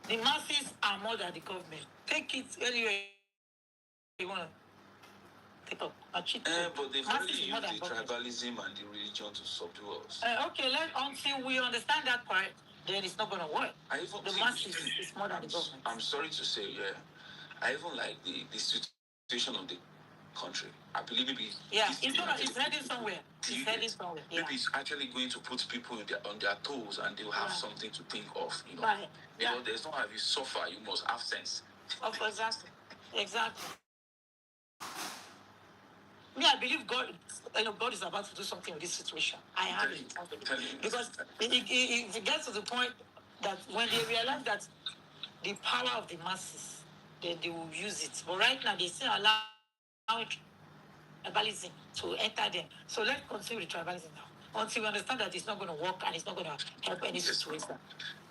Speaker 3: The masses are more than the government. Take it anywhere you want to take up a cheat code. But they've already used the tribalism and the religion to subdue us. Okay, until we understand that part, then it's not going to work. The masses is more than the government. I'm sorry to say, yeah. I even like the situation of the country. I believe maybe it's heading somewhere. Yeah. Maybe it's actually going to put people on their toes, and they'll have something to think of. Right. Because there's no how you suffer, you must have sense. Exactly. Me, I believe God. God is about to do something with this situation. I have it because it gets to the point that when they realize that the power of the masses, then they will use it. But right now, they still allow tribalism to enter them. So let's continue with tribalism now. Until we understand that it's not going to work and it's not going to help any situation.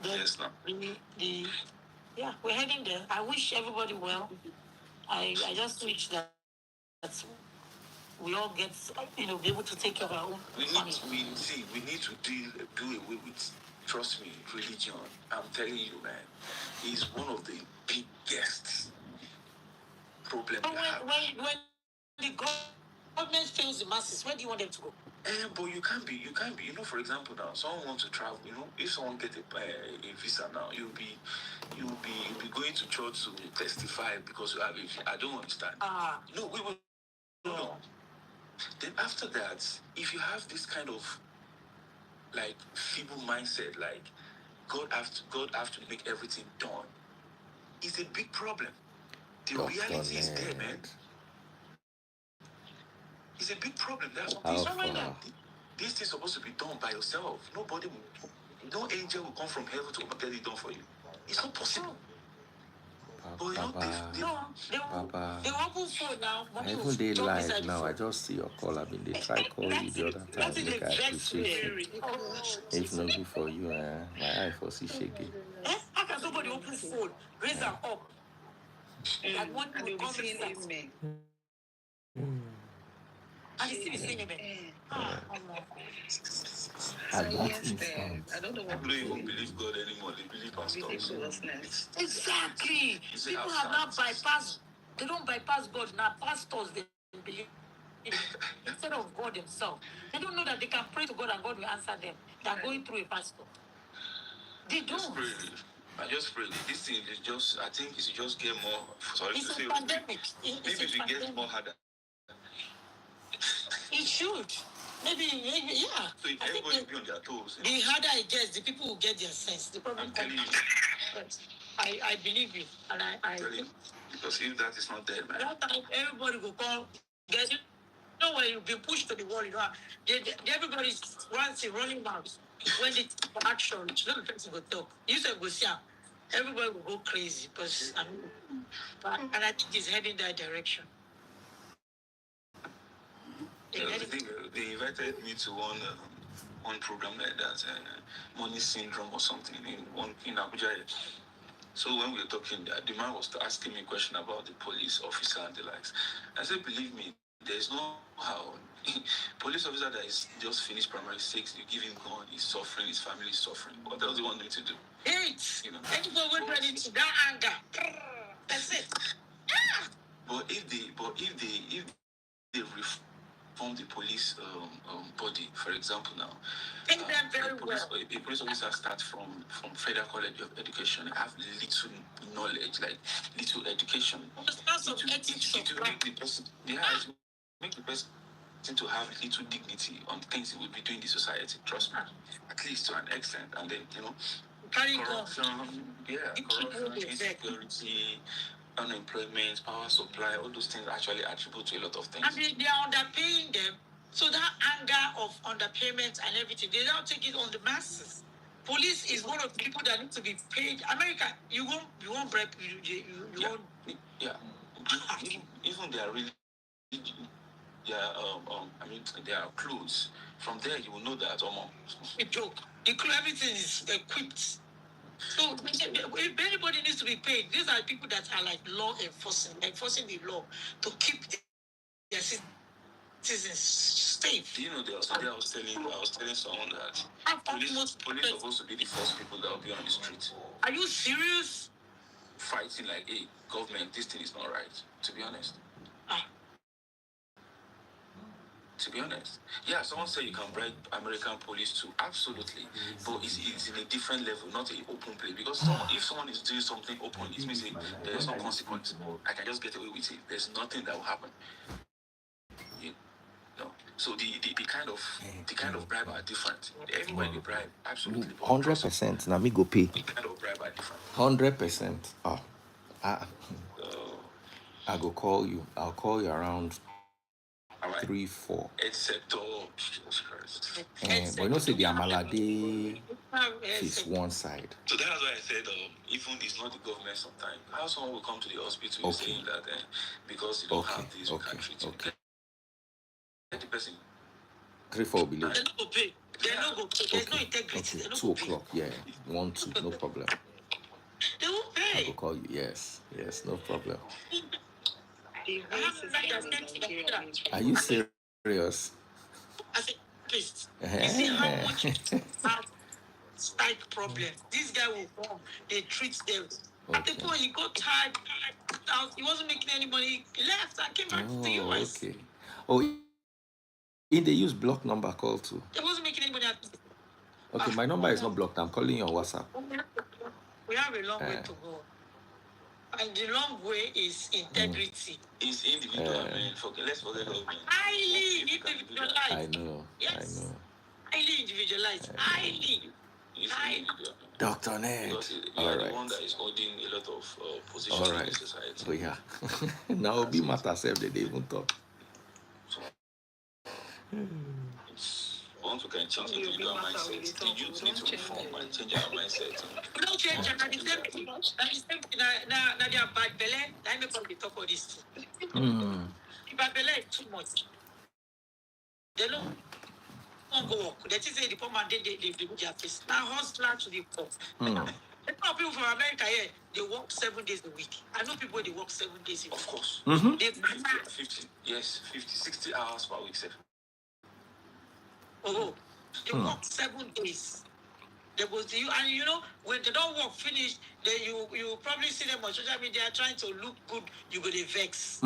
Speaker 3: Yes, no. We're heading there. I wish everybody well. I just wish that we all get, be able to take care of our own. We need to do away with, trust me, religion. I'm telling you, man, is one of the biggest problems. But when the government fails the masses, where do you want them to go? But you can't be. For example, now someone wants to travel. If someone get a visa now, you'll be going to church to testify because you have a visa. I don't understand. No, we will. No. Then after that, if you have this kind of feeble mindset, God have to make everything done, it's a big problem. The reality is there, man. It's a big problem. That's what this thing is supposed to be done by yourself. No angel will come from heaven to get it done for you. It's not possible. Papa, they open phone now. I even they live now. I just see your call. I mean, they try call you the other time. Make I appreciate you. If not be for you, my eye for see shaky. How can somebody open phone, raise her up, and one will come inside? And the still saying amen. I don't know what people even believe God anymore. They believe pastors. Exactly. People have now bypassed. They don't bypass God now. Pastors, they believe instead of God Himself. They don't know that they can pray to God and God will answer them. They are going through a pastor. They don't. I just pray this thing is just, I think it should just get more, sorry to say, pandemic. Maybe it should get more harder. It should. Maybe, yeah. So if everybody be on their toes. The harder it gets, the people will get their sense. The problem. I'm telling you. But I believe you. And I tell you, because if that is not there, man. That time everybody will come, get it. You know when you've been pushed to the wall, you know, everybody's running mouth. When they take action, you know the person will talk. You said go see. Everybody will go crazy because and I think it's heading that direction. I think they invited me to one program like that, money syndrome or something in Abuja. So when we were talking, the man was asking me a question about the police officer and the likes. I said, believe me, there's no how. Police officer that is just finished primary 6, you give him gun, he's suffering, his family is suffering. What else do you want him to do? Hate. You know. Everybody went ready to that anger. That's it. But if they reform the police body, for example, now, a police officer starts from Federal College of Education, have little knowledge, like little education. It will make the person, make the person to have little dignity on the things he would be doing in the society. Trust me, at least to an extent, and then corruption, corruption, insecurity, unemployment, power supply, all those things actually attribute to a lot of things. And they are underpaying them. So that anger of underpayment and everything, they don't take it on the masses. Police is one of the people that need to be paid. America, you won't break, you won't. Yeah. Even they are really, I mean, their clothes. From there, you will know that a joke. Everything is equipped. So if anybody needs to be paid, these are people that are like law enforcing the law to keep their citizens safe. You know, the other day I was telling someone that police supposed to be the first people that will be on the street. Are you serious? Fighting like, hey, government, this thing is not right. To be honest. To be honest, yeah, someone said you can bribe American police too. Absolutely, but it's in a different level, not an open play. Because if someone is doing something open, it means there's no consequence. I can just get away with it. There's nothing that will happen. You know, so the kind of bribe are different. Everywhere they bribe, absolutely.
Speaker 1: 100%. Now me go pay.
Speaker 3: The kind of bribe are different.
Speaker 1: 100%. Oh, I go call you. I'll call you around 3, 4.
Speaker 3: Except Jesus Christ.
Speaker 1: But you know, say the Amalade is one side.
Speaker 3: So that's why I said, even it's not the government sometimes. How someone will come to the hospital saying that because you don't have this, you can't treat you. The person.
Speaker 1: 3, 4 will be late.
Speaker 3: They're not going to pay. They're not going to pay. There's no integrity.
Speaker 1: Okay, 2 o'clock. Yeah, 1, 2, no problem.
Speaker 3: They won't pay.
Speaker 1: I will call you. Yes, no problem. Are you serious?
Speaker 3: I said, please. You see how much side problem. This guy will come. They treat them. At the point he got tired. He wasn't making any money. He left and came back to the US.
Speaker 1: Okay. Oh, they use block number call too.
Speaker 3: They wasn't making any money.
Speaker 1: Okay, my number is not blocked. I'm calling you on WhatsApp.
Speaker 3: We have a long way to go. And the long way is integrity. It's individual, man. Let's forget government. Highly individualized.
Speaker 1: I know.
Speaker 3: Yes. I know. Highly individualized. Highly.
Speaker 1: Dr. Ned.
Speaker 3: All right. The one that is holding a lot of positions in the society.
Speaker 1: Oh, yeah. Now, Obi matter self, they even talk.
Speaker 3: Once we can change individual mindset, the youth need to reform and change our mindset. We don't change it. The same thing. Now they are bad belly. Let me come to talk about this. The bad belly is too much. They don't go work. They just say the poor man, they do their face. Now hustler to the poor. The poor people from America here, they work 7 days a week. I know people they work 7 days a week. Of course. They 50, 60 hours per week. They work 7 days. They go to you, and you know when they don't work finish, then you probably see them on social media trying to look good. You go to vex.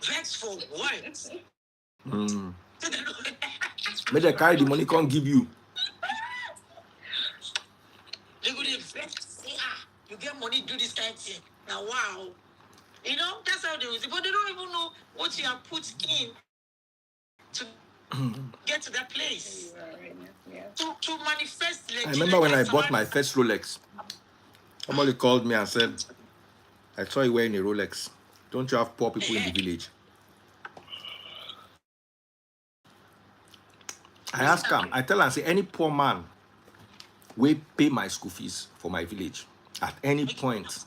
Speaker 3: Vex for what?
Speaker 1: May they carry the money, can't give you.
Speaker 3: They go to invest. Say, you get money, do this kind of thing. Now, wow. You know, that's how they do it. But they don't even know what you have put in to get to that place. Yeah. To manifest.
Speaker 1: I remember when I bought my first Rolex. Somebody called me and said, I saw you wearing a Rolex. Don't you have poor people in the village? I ask him, I tell him, I say, any poor man will pay my school fees for my village. At any point,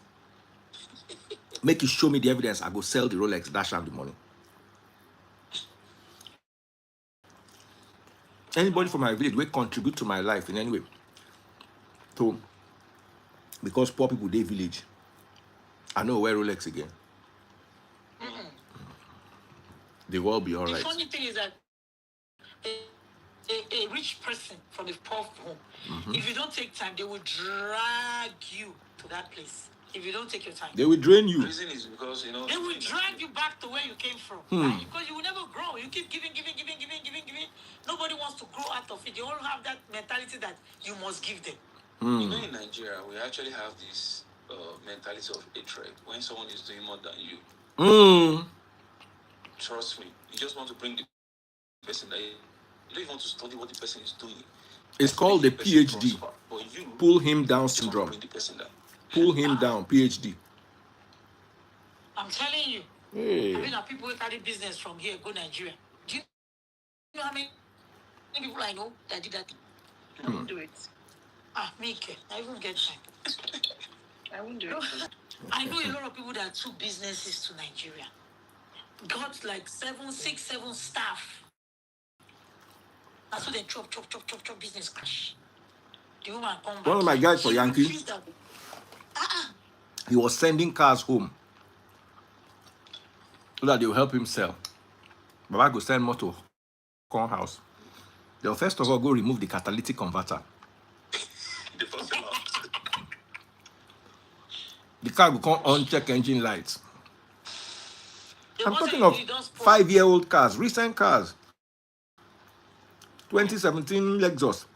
Speaker 1: make you show me the evidence, I go sell the Rolex, dash am the money. Anybody from my village will contribute to my life in any way. So, because poor people, they village, I know wear Rolex again. They will all be all right.
Speaker 3: The funny thing is that a rich person from a poor home, if you don't take time, they will drag you to that place. If you don't take your time,
Speaker 1: they will drain you.
Speaker 3: The reason is because, you know, they will drag you back to where you came from. Right? Because you will never grow. You keep giving. Nobody wants to grow out of it. They all have that mentality that you must give them. You know, in Nigeria, we actually have this mentality of hatred. When someone is doing more than you, trust me, you just want to bring the person that you don't even want to study what the person is doing.
Speaker 1: It's called the PhD. Pull him down syndrome. Pull him down, PhD.
Speaker 3: I'm telling you. Hey. I mean, people who carry business from here go Nigeria. Do you know how many people I know that did that? I won't do it. Me, I won't get time. I won't do it. I know a lot of people that took businesses to Nigeria. Got like 7 staff. That's what they chop business crash. The woman come back.
Speaker 1: One of my guys for Yankee, he was sending cars home so that they will help him sell. Baba go send motor, corn house. They'll first of all go remove the catalytic converter. The car will come on, check engine lights. I'm talking of 5-year-old cars, recent cars. 2017 Lexus.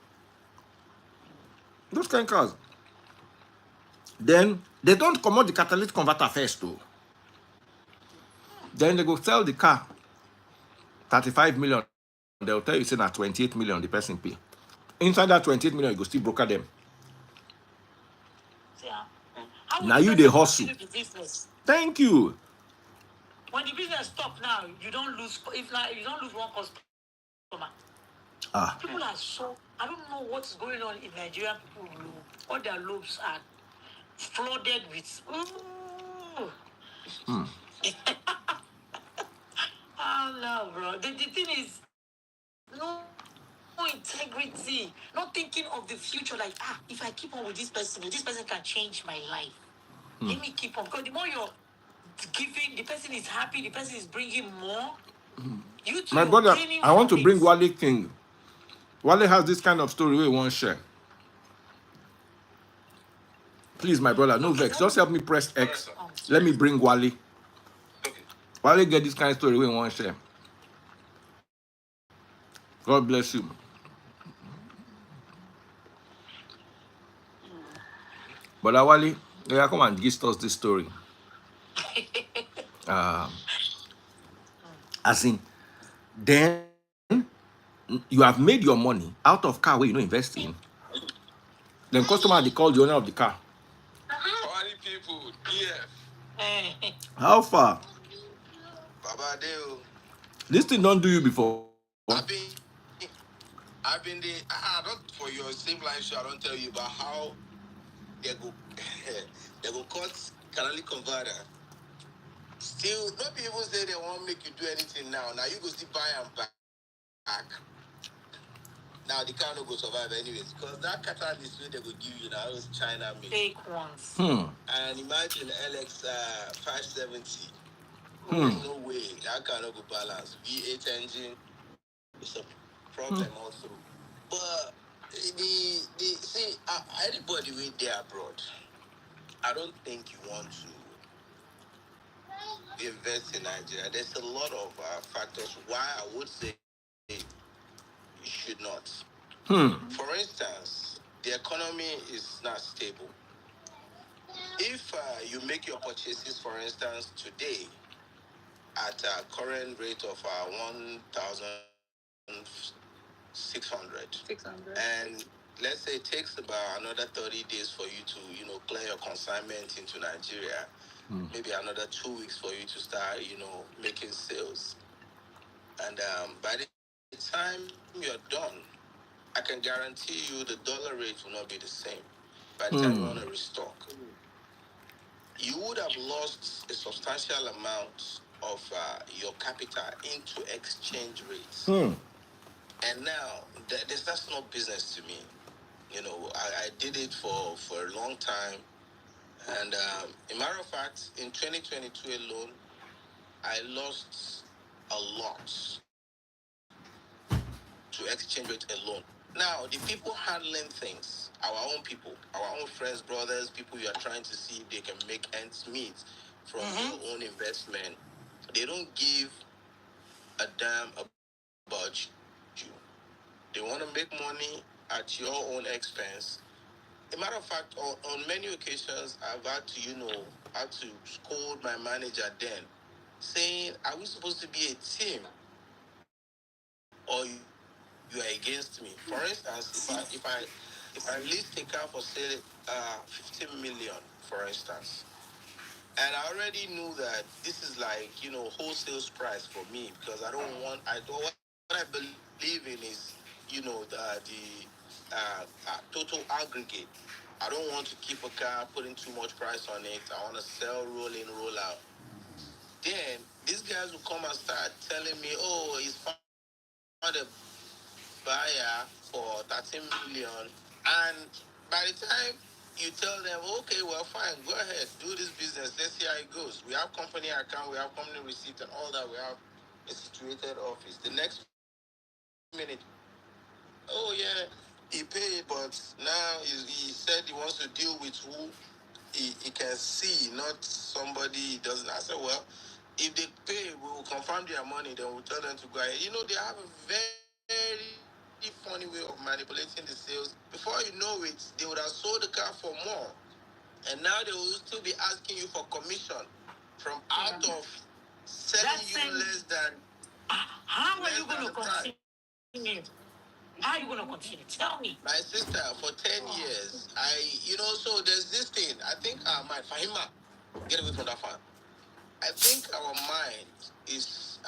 Speaker 1: Those kind of cars. Then they don't come out the catalytic converter first though. Then they go sell the car 35 million. They'll tell you say that 28 million the person pay. Inside that 28 million, you go still broker them. Yeah. Now you they hustle. Thank you.
Speaker 3: When the business stop now, you don't lose. If not, you don't lose one customer. People are so. I don't know what's going on in Nigeria. People low. All their lobes are flooded with. Oh no, bro. The thing is, no integrity. Not thinking of the future. Like, if I keep on with this person can change my life. Let me keep on. Because the more you're giving, the person is happy, the person is bringing more. You too,
Speaker 1: my brother, I want to bring
Speaker 3: Wale
Speaker 1: King. Wale has this kind of story we want to share. Please, my brother, no vex. Just help me press X. Let me bring Wale. Wale get this kind of story we want to share. God bless you. But Wale, yeah, come and give us this story. As in, then you have made your money out of car where you don't invest in. Then customer they call the owner of the car.
Speaker 2: People, yeah.
Speaker 1: How far?
Speaker 2: Baba Deo.
Speaker 1: This thing don't do you before.
Speaker 2: I've been the not for your same life show. I don't tell you about how they go they go cut catalytic converter. Still, not people say they won't make you do anything now. Now you go still buy and back. Now the car no go survive anyways because that catalyst they go give you now is China made.
Speaker 3: Fake ones.
Speaker 2: And imagine LX 570. There's no way that car no go balance. V8 engine. It's a problem also. But see, anybody with there abroad, I don't think you want to invest in Nigeria. There's a lot of factors why I would say you should not. For instance, the economy is not stable. If you make your purchases, for instance, today at a current rate of 1,600, and let's say it takes about another 30 days for you to, clear your consignment into Nigeria, maybe another 2 weeks for you to start, making sales. And by the time you're done, I can guarantee you the dollar rate will not be the same. By the time you want to restock, you would have lost a substantial amount of your capital into exchange rates. And now, that's not business to me. I did it for a long time. And a matter of fact, in 2022 alone, I lost a lot to exchange rate alone. Now, the people handling things, our own people, our own friends, brothers, people you are trying to see if they can make ends meet from your own investment, they don't give a damn about you. They want to make money at your own expense. A matter of fact, on many occasions, I've had to, had to scold my manager then, saying, "Are we supposed to be a team, or you are against me?" For instance, if I list a car for say 15 million, for instance, and I already knew that this is like wholesale price for me, because I don't want I don't what I believe in is the total aggregate. I don't want to keep a car putting too much price on it. I want to sell, roll in, roll out. Then these guys will come and start telling me, "Oh, he's found a buyer for 13 million." And by the time you tell them, "Okay, well, fine, go ahead, do this business, let's see how it goes. We have company account, we have company receipt, and all that. We have a situated office." The next minute, "Oh yeah, he paid, but now he said he wants to deal with who he can see, not somebody he doesn't." I said, "Well, if they pay, we will confirm their money, then we'll tell them to go ahead." They have a very funny way of manipulating the sales. Before you know it, they would have sold the car for more. And now they will still be asking you for commission from out of selling you less than the price.
Speaker 3: How are you gonna continue? Tell me.
Speaker 2: My sister, for 10 years, so there's this thing. I think my Fahima, get away from that fan. I think our mind is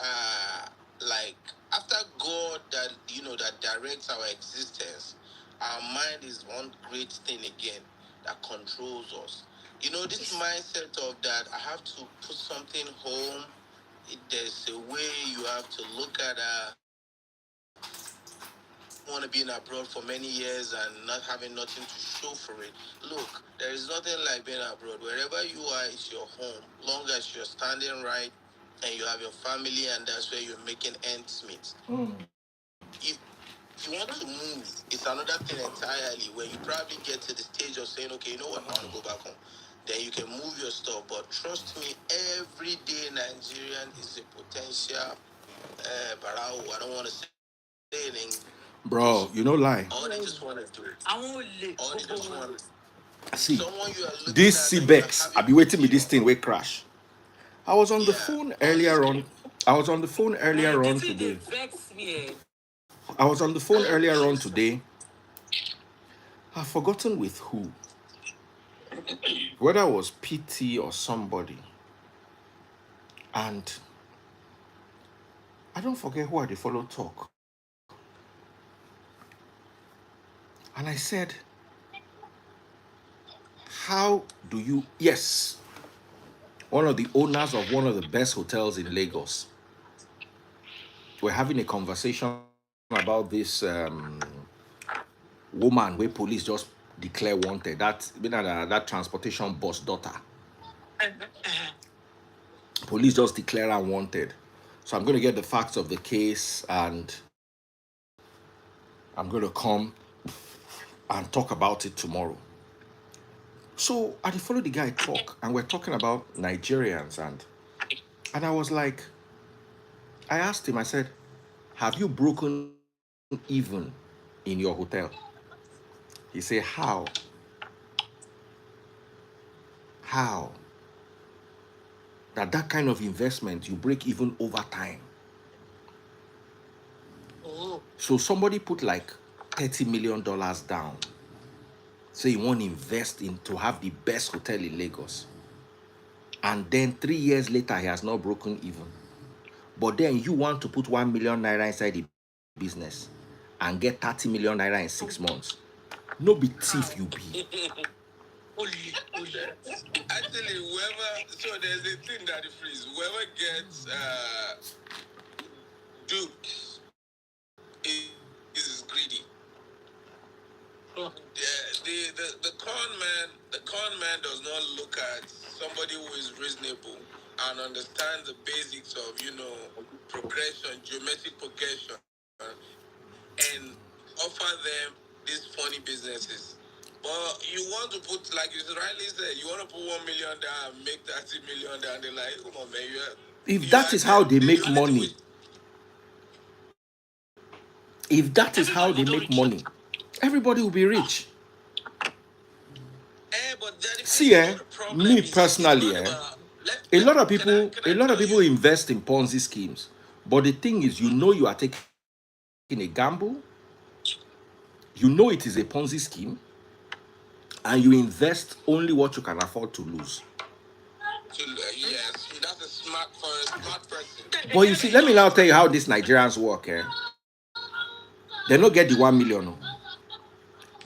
Speaker 2: like, after God, that that directs our existence. Our mind is one great thing again that controls us. This mindset of that I have to put something home. There's a way you have to look at. Want to be in abroad for many years and not having nothing to show for it. Look, there is nothing like being abroad. Wherever you are, it's your home. Long as you're standing right and you have your family, and that's where you're making ends meet. If you want to move, it's another thing entirely, where you probably get to the stage of saying, "Okay, you know what, I want to go back home." Then you can move your stuff. But trust me, every day Nigerian is a potential barao. I don't want to say it in English.
Speaker 1: Bro, you know
Speaker 2: All they
Speaker 1: lie.
Speaker 2: just want to do it.
Speaker 3: I won't
Speaker 2: All they
Speaker 3: live.
Speaker 2: just want.
Speaker 1: See,
Speaker 2: Someone you are looking
Speaker 1: this
Speaker 2: at and you are
Speaker 1: CBEX,
Speaker 2: having
Speaker 1: I be
Speaker 2: pity
Speaker 1: waiting with
Speaker 2: on.
Speaker 1: this thing will crash. I was on the
Speaker 2: Yeah,
Speaker 1: phone earlier
Speaker 2: honestly.
Speaker 1: on. I was on the phone
Speaker 3: And
Speaker 1: earlier
Speaker 3: the
Speaker 1: on
Speaker 3: thing they
Speaker 1: today.
Speaker 3: vex me.
Speaker 1: I was on the phone earlier on today. I've forgotten with who. Whether it was PT or somebody. And I don't forget who I did follow talk. And I said, how do you? Yes, one of the owners of one of the best hotels in Lagos. We're having a conversation about this woman where police just declare wanted. That transportation bus daughter. Police just declare her wanted. So I'm going to get the facts of the case, and I'm going to come and talk about it tomorrow. So I follow the guy talk, and we're talking about Nigerians, and I was like, I asked him, I said, have you broken even in your hotel? He said, how that kind of investment you break even over time.
Speaker 3: Oh.
Speaker 1: So somebody put like $30 million down. So you want to invest in to have the best hotel in Lagos. And then 3 years later, he has not broken even. But then you want to put 1 million naira inside the business and get 30 million naira in 6 months. No be thief you be.
Speaker 2: Actually, so there's a thing that it frees. Whoever gets duped is greedy. The con man does not look at somebody who is reasonable and understands the basics of progression, geometric progression, and offer them these funny businesses. But you want to put, like you rightly said, you want to put 1 million down and make 30 million down. They're like, come on, man,
Speaker 1: If that is how they make money, everybody will be rich.
Speaker 2: But
Speaker 1: See, me personally, a lot of
Speaker 2: can I
Speaker 1: people invest in Ponzi schemes. But the thing is, you are taking a gamble. You know it is a Ponzi scheme, and you invest only what you can afford to lose.
Speaker 2: Yes, that's for a smart person.
Speaker 1: But you see, let me now tell you how these Nigerians work. They don't get the 1 million. No.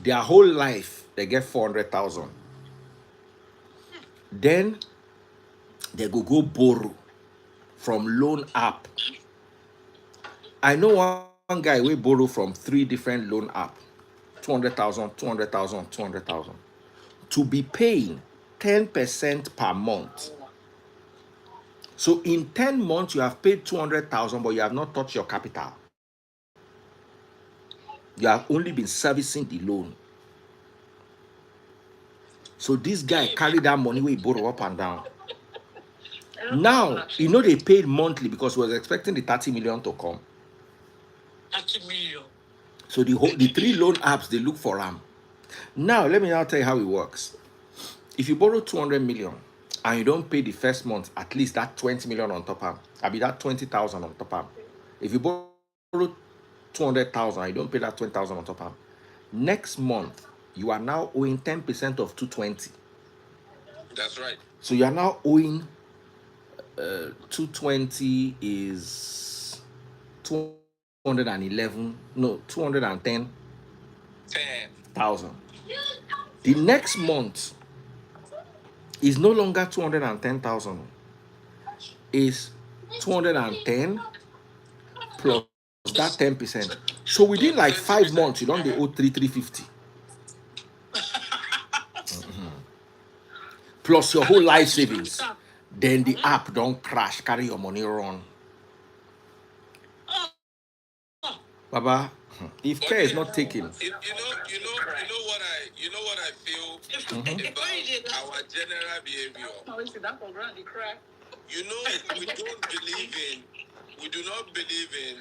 Speaker 1: Their whole life, they get 400,000. Then they go borrow from loan app. I know one guy will borrow from 3 different loan app, 200,000, 200,000, 200,000, to be paying 10% per month. So in 10 months, you have paid 200,000, but you have not touched your capital. You have only been servicing the loan. So this guy carried that money where he borrow up and down. Now, they paid monthly because he was expecting the 30 million to come.
Speaker 3: 30 million.
Speaker 1: So the 3 loan apps, they look for him. Now, let me now tell you how it works. If you borrow 200 million and you don't pay the first month, at least that 20 million on top of I'll be that 20,000 on top of. If you borrow 200,000 and you don't pay that 20,000 on top of, next month, you are now owing 10% of 220.
Speaker 2: That's right.
Speaker 1: So you are now owing 220 is 211, no, 210,000. The next month is no longer 210,000. Is 210 plus that 10%. So within like 5 months, you don't owe 350. Plus your whole life savings. Then the app don't crash, carry your money run. Baba, if care is not taken.
Speaker 2: You know what I feel about our general behavior. We do not believe in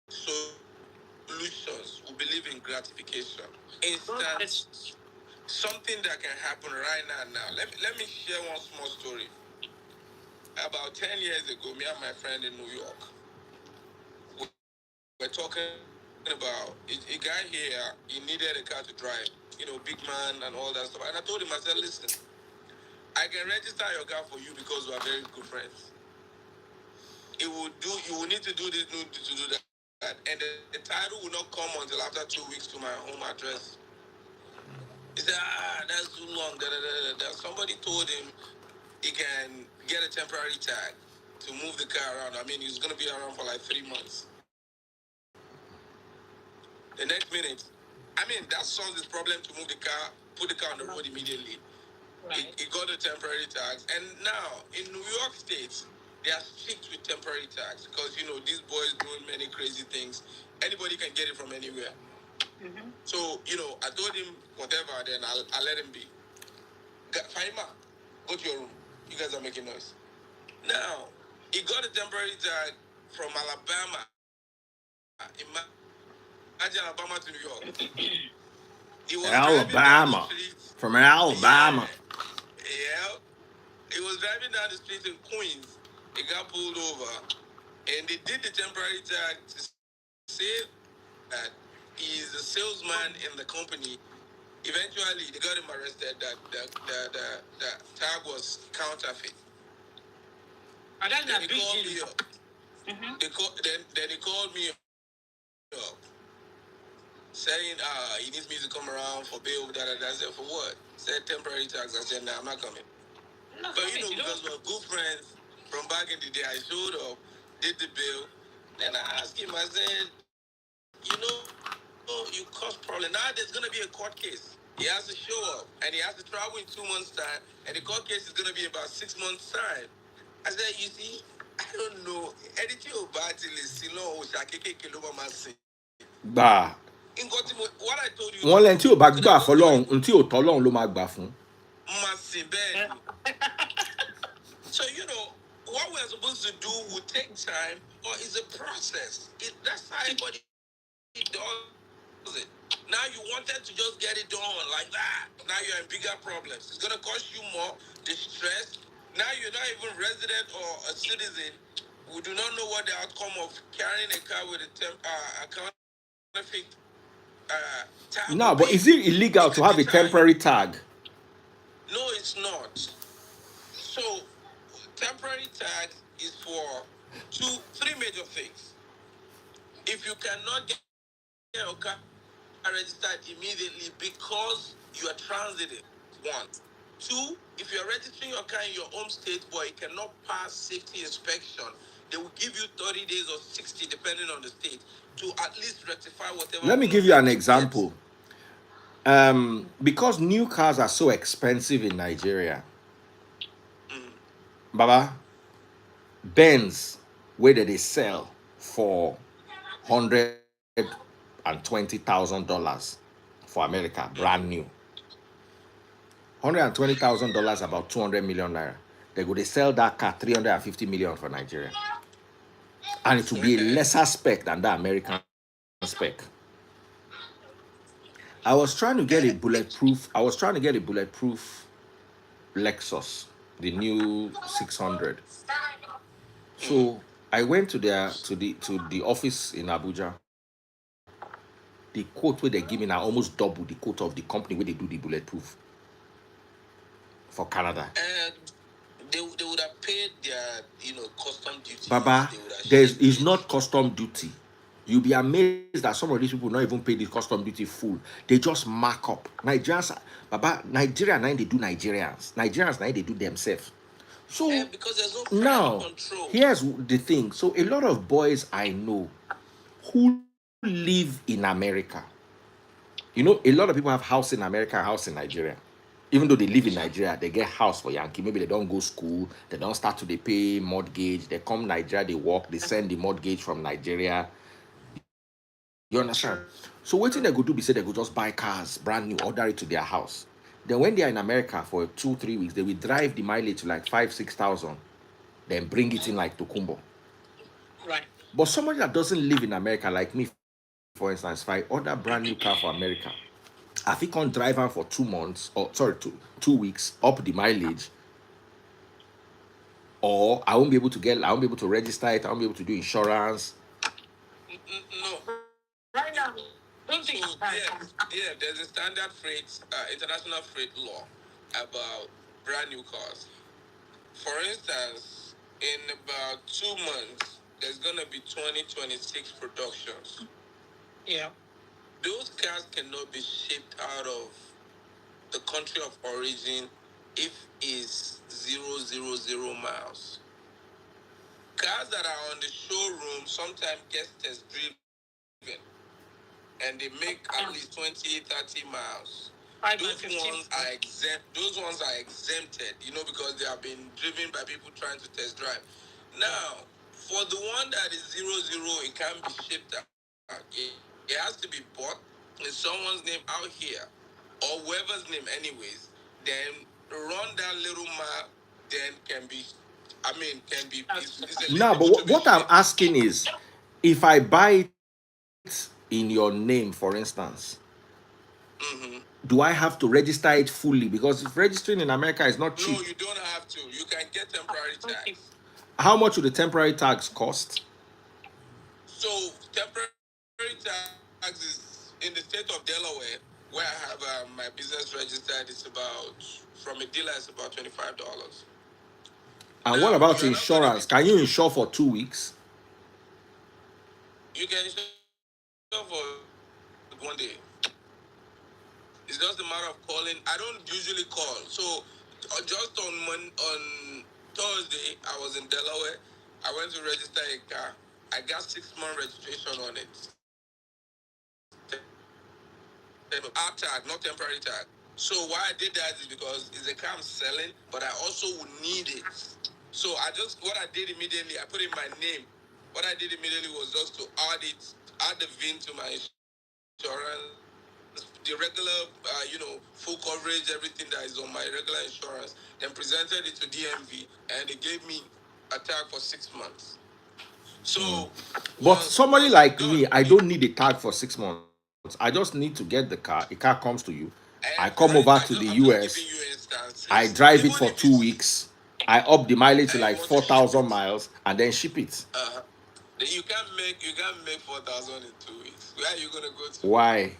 Speaker 2: solutions. We believe in gratification. Instant, something that can happen right now. Let me share one small story. About 10 years ago, me and my friend in New York, we're talking about a guy here. He needed a car to drive, big man and all that stuff. And I told him, I said, listen, I can register your car for you because we are very good friends. You will need to do this, need to do that. And the title will not come until after 2 weeks to my home address. He said, that's too long. Somebody told him he can get a temporary tag to move the car around. I mean, he's going to be around for like 3 months. The next minute, that solves his problem to move the car, put the car on the road immediately. Right. He got the temporary tags. And now, in New York State, they are strict with temporary tags because, these boys doing many crazy things. Anybody can get it from anywhere. Mm-hmm. So, I told him, whatever, then I'll let him be. Fahima, go to your room. You guys are making noise. Now, he got a temporary tag from Alabama. Imagine Alabama to New York. He was driving down the
Speaker 1: Alabama.
Speaker 2: street.
Speaker 1: From Alabama.
Speaker 2: Yeah, yeah. He was driving down the street in Queens. He got pulled over, and they did the temporary tag to say that he's a salesman in the company. Eventually, they got him arrested. That the tag was counterfeit.
Speaker 3: And that's
Speaker 2: Then
Speaker 3: a
Speaker 2: he
Speaker 3: big
Speaker 2: called me
Speaker 3: deal.
Speaker 2: up. Then he called me up, saying he needs me to come around for bail. I said, for what? Said temporary tax. I said, nah, I'm not coming.
Speaker 3: No,
Speaker 2: But because we're good friends from back in the day, I showed up, did the bill. Then I asked him, I said, you cause problem. Now there's gonna be a court case. He has to show up and he has to travel in 2 months' time, and the court case is gonna be about 6 months' time. I said, you see, I don't know. Anything about it is Silon or Shakeke Kiloma Masi.
Speaker 1: Bah.
Speaker 2: What I told you
Speaker 1: Wọ́n lẹ́ni tí ò bá
Speaker 2: so
Speaker 1: gbà
Speaker 2: there's no
Speaker 1: fọlọ́run,
Speaker 2: story.
Speaker 1: tí ò tọ́lọ́run ló máa gbà fún.
Speaker 2: Masi Ben. So, what we're supposed to do will take time, or is a process. That's how everybody does it. Now you wanted to just get it done like that. Now you're in bigger problems. It's going to cost you more, the stress. Now you're not even resident or a citizen. We do not know what the outcome of carrying a car with a counterfeit tag
Speaker 1: No,
Speaker 2: will
Speaker 1: but
Speaker 2: be.
Speaker 1: is it illegal
Speaker 2: It
Speaker 1: to
Speaker 2: could
Speaker 1: have a
Speaker 2: deter you.
Speaker 1: temporary tag?
Speaker 2: No, it's not. So, temporary tag is for three major things. If you cannot get your car registered immediately because you are transiting, one. Two, if you're registering your car in your home state but it cannot pass safety inspection, they will give you 30 days or 60, depending on the state, to at least rectify whatever
Speaker 1: Let me give you
Speaker 2: problem
Speaker 1: an
Speaker 2: you get.
Speaker 1: example. Because new cars are so expensive in Nigeria, Baba, Benz, where they sell for $120,000 for America, brand new. $120,000, about 200 million naira. They sell that car 350 million for Nigeria, and it will be a lesser spec than the American spec. I was trying to get a bulletproof. I was trying to get a bulletproof Lexus, the new 600. So I went to the office in Abuja. The quote where they give me now almost double the quote of the company where they do the bulletproof for Canada.
Speaker 2: And they would have paid their, custom duties.
Speaker 1: Baba,
Speaker 2: They would have
Speaker 1: there's
Speaker 2: shipped
Speaker 1: is
Speaker 2: it.
Speaker 1: not custom duty. You'll be amazed that some of these people not even pay the custom duty full. They just mark up. Nigerians, Baba, Nigeria now they do Nigerians. Nigerians now they do themselves. So
Speaker 2: Because there's no price
Speaker 1: now,
Speaker 2: control.
Speaker 1: here's the thing. So a lot of boys I know who live in America, a lot of people have house in America, house in Nigeria. Even though they live in Nigeria, they get house for Yankee. Maybe they don't go school, they don't start to they pay mortgage. They come Nigeria, they work, they send the mortgage from Nigeria. You understand? So what thing they go do be say they go just buy cars, brand new, order it to their house. Then when they are in America for 2-3 weeks, they will drive the mileage to like 5-6 thousand, then bring it in like to Kumbo.
Speaker 3: Right.
Speaker 1: But somebody that doesn't live in America, like me, for instance, if I order a brand new car for America, I think on drive am for 2 months, or sorry, two weeks, up the mileage, or I won't be able to register it, I won't be able to do insurance.
Speaker 2: No.
Speaker 3: Right now, don't
Speaker 2: So
Speaker 3: think
Speaker 2: there's a standard freight, international freight law about brand new cars. For instance, in about 2 months, there's gonna be 2026 productions.
Speaker 3: Yeah.
Speaker 2: Those cars cannot be shipped out of the country of origin if it's 000 miles. Cars that are on the showroom sometimes get test driven and they make at least 20-30 miles. Those ones are exempted, because they have been driven by people trying to test drive. Now, for the one that is 00, it can be shipped out. It has to be bought in someone's name out here, or whoever's name, anyways. Then run that little mile, then can be. Can be. It's
Speaker 1: Now,
Speaker 2: eligible
Speaker 1: but
Speaker 2: to be
Speaker 1: what I'm
Speaker 2: shipped.
Speaker 1: asking is, if I buy it in your name, for instance, Do I have to register it fully? Because if registering in America is not
Speaker 2: No,
Speaker 1: cheap.
Speaker 2: you don't have to. You can get temporary
Speaker 3: Okay.
Speaker 2: tags.
Speaker 1: How much would the temporary tax cost?
Speaker 2: So temporary tax is in the state of Delaware, where I have my business registered. It's about from a dealer. It's about $25.
Speaker 1: And
Speaker 2: Now
Speaker 1: what
Speaker 2: you
Speaker 1: about
Speaker 2: are not going to be.
Speaker 1: insurance? Can you insure for 2 weeks?
Speaker 2: You can insure for 1 day. It's just a matter of calling. I don't usually call. So just on Thursday, I was in Delaware. I went to register a car. I got 6 month registration on it. Our tag, not temporary tag. So why I did that is because it's a car I'm selling, but I also would need it. So what I did immediately, I put in my name. What I did immediately was just to add the VIN to my insurance, the regular, full coverage, everything that is on my regular insurance. Then presented it to DMV, and they gave me a tag for 6 months. So once
Speaker 1: But
Speaker 2: I'm
Speaker 1: somebody
Speaker 2: done,
Speaker 1: like me, I don't need a tag for 6 months. I just need to get the car. A car comes to you. I come over to the
Speaker 2: I'm just
Speaker 1: US.
Speaker 2: giving you instances.
Speaker 1: I drive it
Speaker 2: Even
Speaker 1: for
Speaker 2: if
Speaker 1: two
Speaker 2: it's
Speaker 1: weeks. I up the mileage to
Speaker 2: you
Speaker 1: like
Speaker 2: want to ship
Speaker 1: 4,000
Speaker 2: it,
Speaker 1: miles and then ship it.
Speaker 2: you can't make 4,000 in 2 weeks. Where are you gonna go to?
Speaker 1: Why?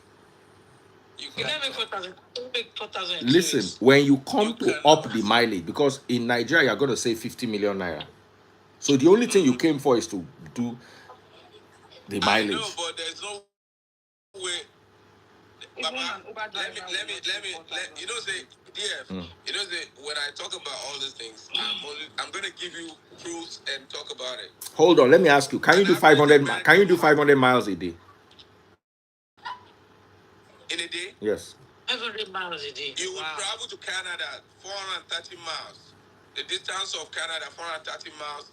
Speaker 2: You
Speaker 3: You
Speaker 2: can't.
Speaker 3: never make 4,000. You make 4,000 in 2
Speaker 1: Listen,
Speaker 3: weeks.
Speaker 1: when you
Speaker 2: You
Speaker 1: come to
Speaker 2: cannot.
Speaker 1: up the mileage, because in Nigeria you're going to save 50 million naira. So the only thing you came for is to do the
Speaker 2: I know,
Speaker 1: mileage.
Speaker 2: but there's no way. Baba,
Speaker 3: Even an Uber driver will not
Speaker 2: let
Speaker 3: take
Speaker 2: me,
Speaker 3: 4,000
Speaker 2: you know,
Speaker 3: in
Speaker 2: say,
Speaker 3: 2 weeks.
Speaker 2: DF, when I talk about all these things, I'm gonna give you proofs and talk about it.
Speaker 1: Hold on, let me ask you. Can
Speaker 2: An
Speaker 1: you do
Speaker 2: average
Speaker 1: 500
Speaker 2: American
Speaker 1: can you do
Speaker 2: woman
Speaker 1: 500 miles a day?
Speaker 2: in a day,
Speaker 1: Yes.
Speaker 3: 500 miles a day.
Speaker 2: you would
Speaker 3: Wow.
Speaker 2: travel to Canada 430 miles. The distance of Canada 430 miles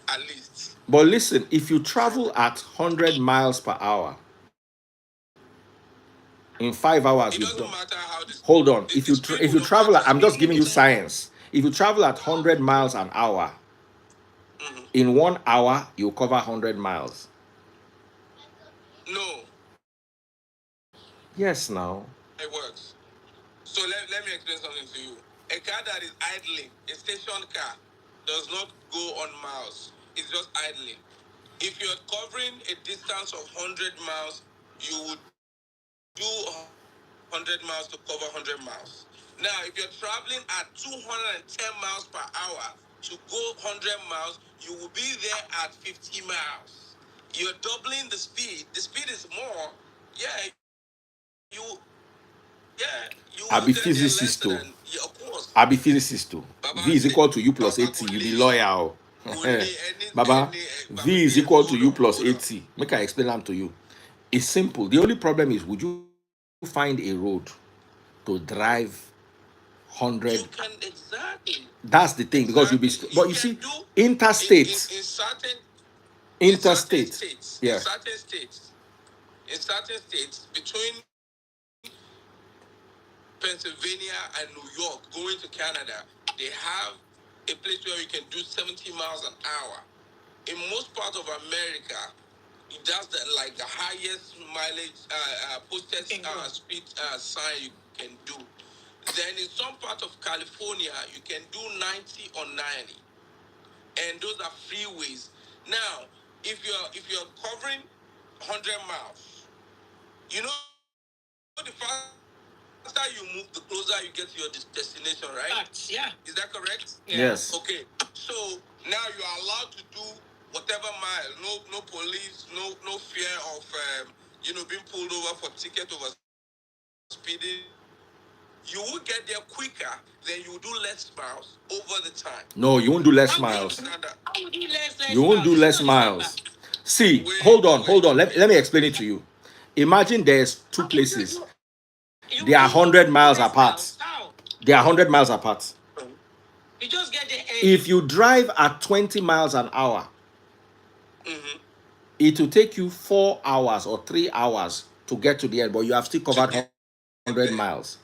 Speaker 2: at least.
Speaker 1: But listen, if you
Speaker 2: From
Speaker 1: travel at 100 miles per hour, in 5 hours
Speaker 2: it
Speaker 1: you've
Speaker 2: doesn't
Speaker 1: done.
Speaker 2: matter how
Speaker 1: Hold on.
Speaker 2: the speed
Speaker 1: If
Speaker 2: will
Speaker 1: you
Speaker 2: not
Speaker 1: travel,
Speaker 2: matter.
Speaker 1: I'm just giving you science. If you travel at 100 miles an hour, in 1 hour you cover 100 miles.
Speaker 2: No,
Speaker 1: Yes, now.
Speaker 2: that's not how it works. So let me explain something to you. A car that is idling, a station car, does not go on miles. It's just idling. If you're covering a distance of 100 miles, you would do 100 miles to cover 100 miles. Now, if you're traveling at 210 miles per hour to go 100 miles, you will be there at 50 miles. You're doubling the speed. The speed is more. Yeah, you will get
Speaker 1: I
Speaker 2: there
Speaker 1: be
Speaker 2: lesser than,
Speaker 1: physicist too.
Speaker 2: yeah, of course.
Speaker 1: I be physicist too.
Speaker 2: Baba
Speaker 1: V
Speaker 2: say,
Speaker 1: is equal to U
Speaker 2: Baba
Speaker 1: plus
Speaker 2: go
Speaker 1: 80. You be
Speaker 2: lay,
Speaker 1: lawyer.
Speaker 2: go lay
Speaker 1: Baba,
Speaker 2: Baba
Speaker 1: V is
Speaker 2: DF,
Speaker 1: equal to
Speaker 2: hold
Speaker 1: U
Speaker 2: on,
Speaker 1: plus
Speaker 2: hold on.
Speaker 1: 80. Make I explain them to you. It's simple. The only problem is, would you find a road to drive 100?
Speaker 2: You can
Speaker 1: That's the thing, because you'll
Speaker 2: exactly.
Speaker 1: be.
Speaker 2: You
Speaker 1: But you
Speaker 2: can
Speaker 1: see,
Speaker 2: do
Speaker 1: interstate,
Speaker 2: in certain
Speaker 1: interstate,
Speaker 2: states,
Speaker 1: yeah.
Speaker 2: in certain states between Pennsylvania and New York going to Canada, they have a place where you can do 70 miles an hour. In most parts of America, that's like the highest mileage posted speed sign you can do. Then in some part of California, you can do 90 or 90, and those are freeways. Now, if you're covering 100 miles, you know the faster you move, the closer you get to your destination, right?
Speaker 3: Facts, yeah.
Speaker 2: Is that correct?
Speaker 3: Yeah.
Speaker 2: Okay.
Speaker 1: Yes.
Speaker 2: So now you are allowed to do whatever mile. No police, no fear of being pulled over for ticket over speeding. You will get there quicker than you will do less miles over the time.
Speaker 1: No, you won't
Speaker 2: You
Speaker 1: do less
Speaker 2: understand that?
Speaker 1: miles.
Speaker 3: How would you less
Speaker 1: You won't
Speaker 3: miles?
Speaker 1: do
Speaker 3: It's
Speaker 1: less
Speaker 3: not the same back.
Speaker 1: miles. See,
Speaker 2: Wait,
Speaker 1: hold on,
Speaker 2: wait,
Speaker 1: hold on.
Speaker 2: wait.
Speaker 1: Let me explain it to you. Imagine there's two
Speaker 3: How would you
Speaker 1: places.
Speaker 3: do?
Speaker 1: They are
Speaker 3: You
Speaker 1: 100
Speaker 3: do
Speaker 1: miles
Speaker 3: less miles.
Speaker 1: apart.
Speaker 3: How?
Speaker 1: They are 100 miles apart.
Speaker 3: You just get there
Speaker 1: If
Speaker 3: early.
Speaker 1: you drive at 20 miles an hour,
Speaker 2: Mm-hmm.
Speaker 1: it will take you 4 hours or 3 hours to get to the end, but you have still
Speaker 2: To
Speaker 1: covered
Speaker 2: get
Speaker 1: 100
Speaker 2: there,
Speaker 1: miles.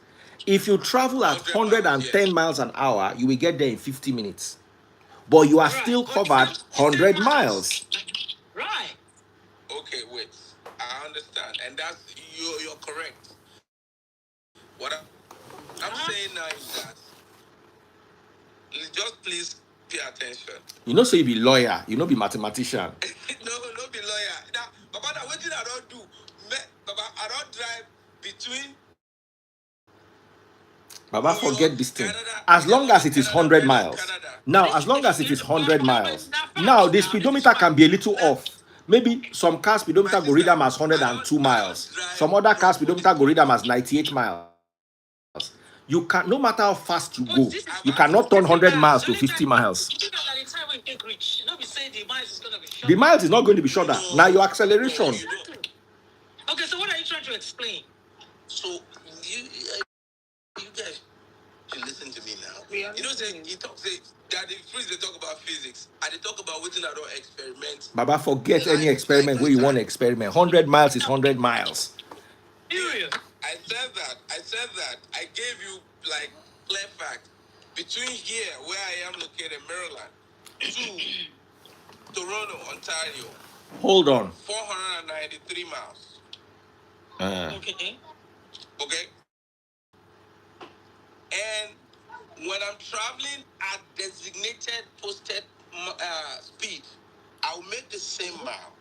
Speaker 1: If you travel at
Speaker 2: 100 miles,
Speaker 1: 110
Speaker 2: yes.
Speaker 1: miles an hour, you will get there in 50 minutes. But you are
Speaker 3: Right.
Speaker 1: still
Speaker 3: But
Speaker 1: covered
Speaker 3: the same
Speaker 1: 100
Speaker 3: miles.
Speaker 1: miles.
Speaker 3: Right.
Speaker 2: Okay, wait. I understand, and that's you're correct. What I'm saying now is that just please pay attention.
Speaker 1: You know, say you be lawyer, you know, be mathematician.
Speaker 2: No be lawyer. Now, Baba, now what did I don't do? Baba, I don't drive between.
Speaker 1: Baba, forget this thing. As long as it is 100 miles. Now, as long as it is 100 miles. Now, the speedometer can be a little off. Maybe some car speedometer go read them as 102 miles. Some other car speedometer go read them as 98 miles. You can, no matter how fast you go, you cannot turn 100 miles to 50 miles. The miles is not going to be shorter. Now your acceleration.
Speaker 3: Okay, so what are you trying to explain?
Speaker 2: So you guys should listen to me now. You know, say that the freeze they talk about physics, and they talk about waiting out experiments.
Speaker 1: Baba, forget any experiment where you want to experiment. 100 miles is 100 miles.
Speaker 2: Period. I said that. I gave you like clear fact. Between here, where I am located, Maryland, to Toronto, Ontario.
Speaker 1: Hold on.
Speaker 2: 493 miles.
Speaker 3: Okay.
Speaker 2: And when I'm traveling at designated posted speed, I'll make the same mile.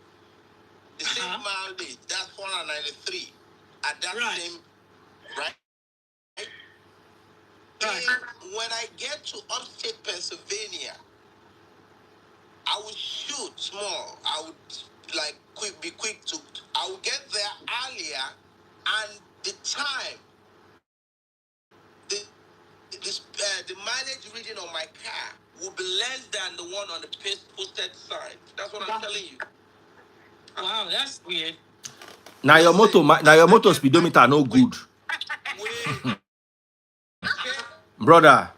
Speaker 2: The same mileage. That's 493. At that same, right? And when I get to upstate Pennsylvania, I would shoot small. I would I would get there earlier, and the time, the mileage reading on my car will be less than the one on the posted sign. That's what I'm telling you.
Speaker 3: Wow, that's weird.
Speaker 1: Now your motor speedometer no good.
Speaker 2: Wait.
Speaker 1: Brother.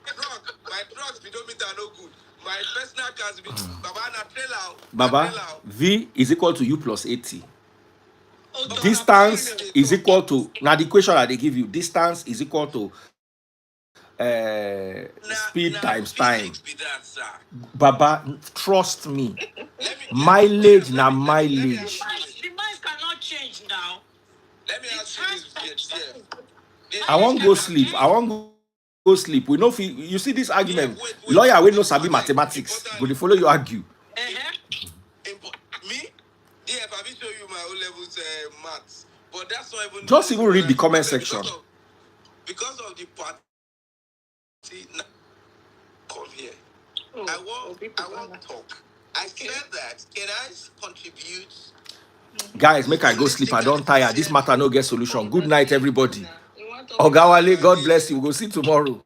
Speaker 2: My truck speedometer no good. My personal car speedometer,
Speaker 1: Baba, V is equal to U plus 80. Distance is equal to, now the equation that they give you, distance is equal to speed times time. Baba, trust me. Mileage na mileage.
Speaker 3: The miles cannot change now.
Speaker 2: Let me ask you this.
Speaker 1: I won't go sleep. Go sleep. We know if you see this argument. Lawyer will no sabi mathematics. Go to follow you argue.
Speaker 2: Me? Yeah, I will show you my O levels maths. But that's not even.
Speaker 1: Just even read the comment section.
Speaker 2: Because of the party. Come here. I want to talk. I said that. Can I contribute?
Speaker 1: Guys, make I go sleep. I don't tire. This matter no get solution. Good night, everybody. Ogawale, God bless you. We'll see tomorrow.